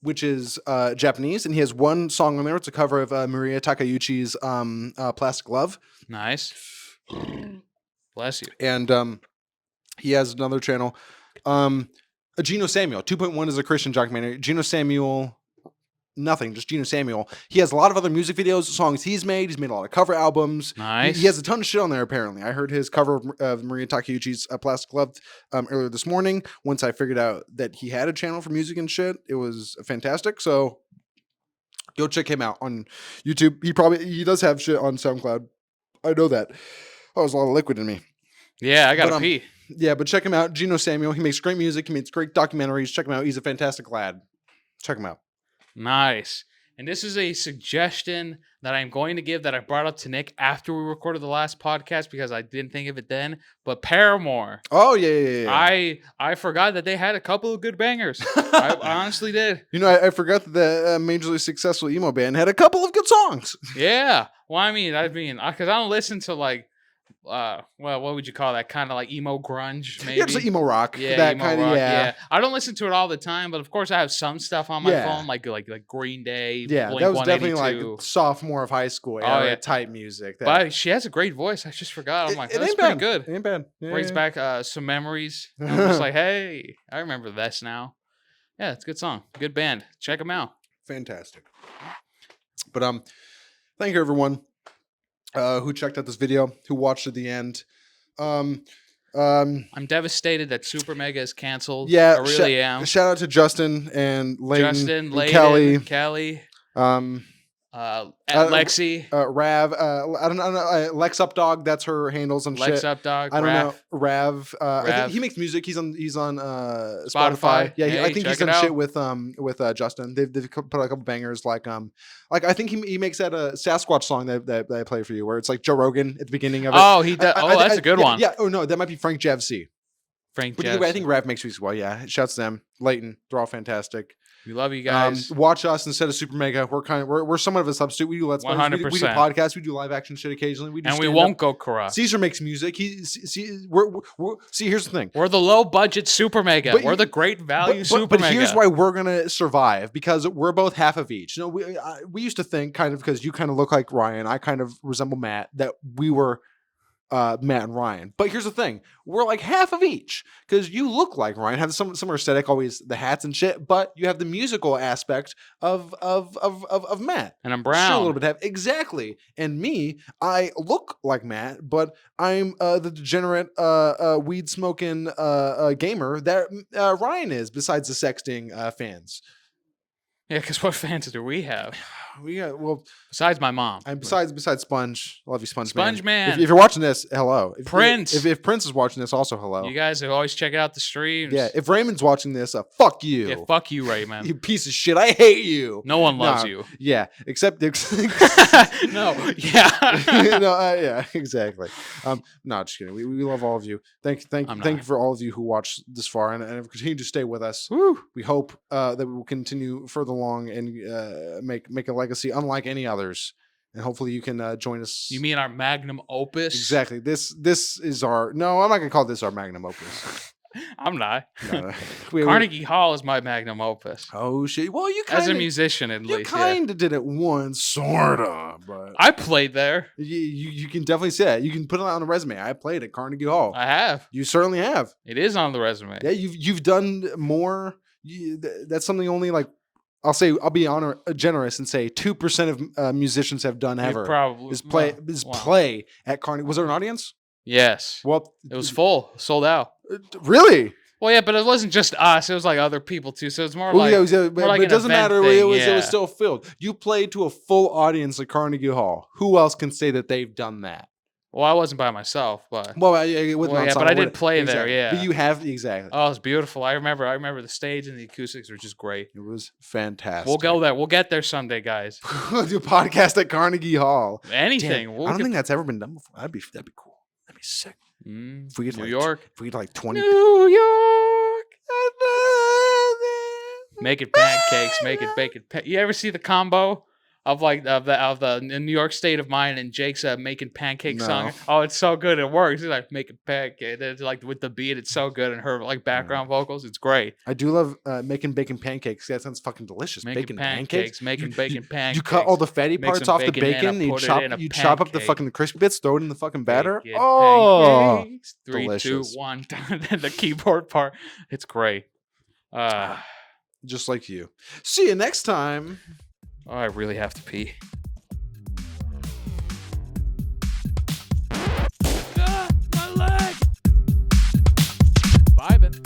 which is Japanese, and he has one song on there. It's a cover of Maria Takeuchi's Plastic Love. Nice. Bless you. And he has another channel. Geno Samuel 2.1 is a Christian documentary. Geno Samuel, nothing, just Geno Samuel. He has a lot of other music videos, songs he's made. He's made a lot of cover albums. Nice. He has a ton of shit on there, apparently. I heard his cover of Maria Takeuchi's Plastic Love earlier this morning. Once I figured out that he had a channel for music and shit, it was fantastic. So go check him out on YouTube. He does have shit on SoundCloud. I know that. Oh, there's a lot of liquid in me. Yeah, I gotta pee. Yeah, but check him out. Geno Samuel. He makes great music. He makes great documentaries. Check him out. He's a fantastic lad. Check him out. Nice. And this is a suggestion that I'm going to give that I brought up to Nick after we recorded the last podcast because I didn't think of it then. But Paramore. Oh, yeah. I forgot that they had a couple of good bangers. I honestly did. You know, I forgot that the majorly successful emo band had a couple of good songs. Yeah. Well, I mean, because I don't listen to like well, what would you call that? Kind of like emo grunge, maybe. Yeah, just like emo rock. Yeah, that emo kind of rock. Yeah, I don't listen to it all the time, but of course I have some stuff on my phone, like Green Day. Yeah, Blink that was definitely 182. like sophomore of high school era yeah. type music. But she has a great voice. I just forgot. I'm like, that's pretty good. It ain't bad. Yeah, Brings back some memories. I'm just like, hey, I remember this now. Yeah, it's a good song. Good band. Check them out. Fantastic. But thank you everyone who checked out this video, who watched at the end. I'm devastated that SuperMega is canceled. Yeah, I really am. Shout out to Justin and Layton, and Kellie. Lexi, Rav, I don't know, LexUpdog, that's her handle, some shit. LexUpdog, I don't know, Rav. I think he makes music. He's on Spotify. Yeah, hey, I think he's done shit with Justin. They've put a couple bangers like I think he makes that Sasquatch song that I play for you, where it's like Joe Rogan at the beginning of it. Oh, he does. That's a good one. Yeah. Oh no, that might be Frank Jevsey. But anyway, I think Rav makes music well. Yeah, shouts to them. Layton, they're all fantastic. We love you guys. Watch us instead of SuperMega. We're somewhat of a substitute. We do Let's Plays. 100%. We do podcasts. We do live action shit occasionally. We won't go corrupt. Caesar makes music. See, here's the thing. We're the low budget SuperMega. We're the great value SuperMega. But here's why we're gonna survive, because we're both half of each. You know, we used to think, kind of, because you kind of look like Ryan, I kind of resemble Matt, that we were Matt and Ryan. But here's the thing, we're like half of each, because you look like Ryan, have some similar aesthetic, always the hats and shit, but you have the musical aspect of Matt. And I'm brown. Sure, a little bit exactly. And me, I look like Matt, but I'm the degenerate weed smoking gamer that Ryan is, besides the sexting fans. Yeah, because what fans do we have? We got, well, besides my mom. Besides Sponge. I love you, Sponge Man. If you're watching this, hello. Prince. If Prince is watching this, also hello. You guys always check out the streams. Yeah, if Raymond's watching this, fuck you. Yeah, fuck you, Raymond. You piece of shit. I hate you. No one loves you. Yeah, except no. Yeah. Yeah, exactly. No, just kidding. We love all of you. Thank you for all of you who watched this far and continue to stay with us. Woo. We hope that we will continue further along and make a legacy unlike any others, and hopefully you can join us. You mean our magnum opus? Exactly. This is our. No, I'm not gonna call this our magnum opus. I'm not. No. Carnegie Hall is my magnum opus. Oh shit! Well, you kind as a musician, at least, you kind of did it once, sorta. But I played there. You can definitely say it. You can put it on the resume. I played at Carnegie Hall. I have. You certainly have. It is on the resume. Yeah, you've done more. That's something only like. I'll be generous and say 2% of musicians have done ever. Probably play at Carnegie. Was there an audience? Yes. Well, it was full, sold out. Really? Well, yeah, but it wasn't just us. It was like other people too. So it's more but like it doesn't matter. Thing, it was still filled. You played to a full audience at Carnegie Hall. Who else can say that they've done that? Well, I wasn't by myself, but but I did play there. Yeah, but you have exactly. Oh, it's beautiful. I remember the stage and the acoustics were just great. It was fantastic. We'll go there. We'll get there someday, guys. We'll do a podcast at Carnegie Hall. Anything. I don't think that's ever been done before. That'd be cool. That'd be sick. If we get New York. If we get like 20. New York. Making pancakes. You ever see the combo of the New York state of mind and Jake's making pancake song? Oh, it's so good. It works. He's like making pancake. It's like with the beat, it's so good, and her like background vocals, it's great. I do love making bacon pancakes. That sounds fucking delicious. Making pancakes. Making bacon pancakes. You cut all the fatty parts off the bacon. And you chop up the fucking crispy bits. Throw it in the fucking batter. Pancakes. 3, delicious. 2, 1. The keyboard part. It's great. Just like you. See you next time. Oh, I really have to pee. My leg! Vibin.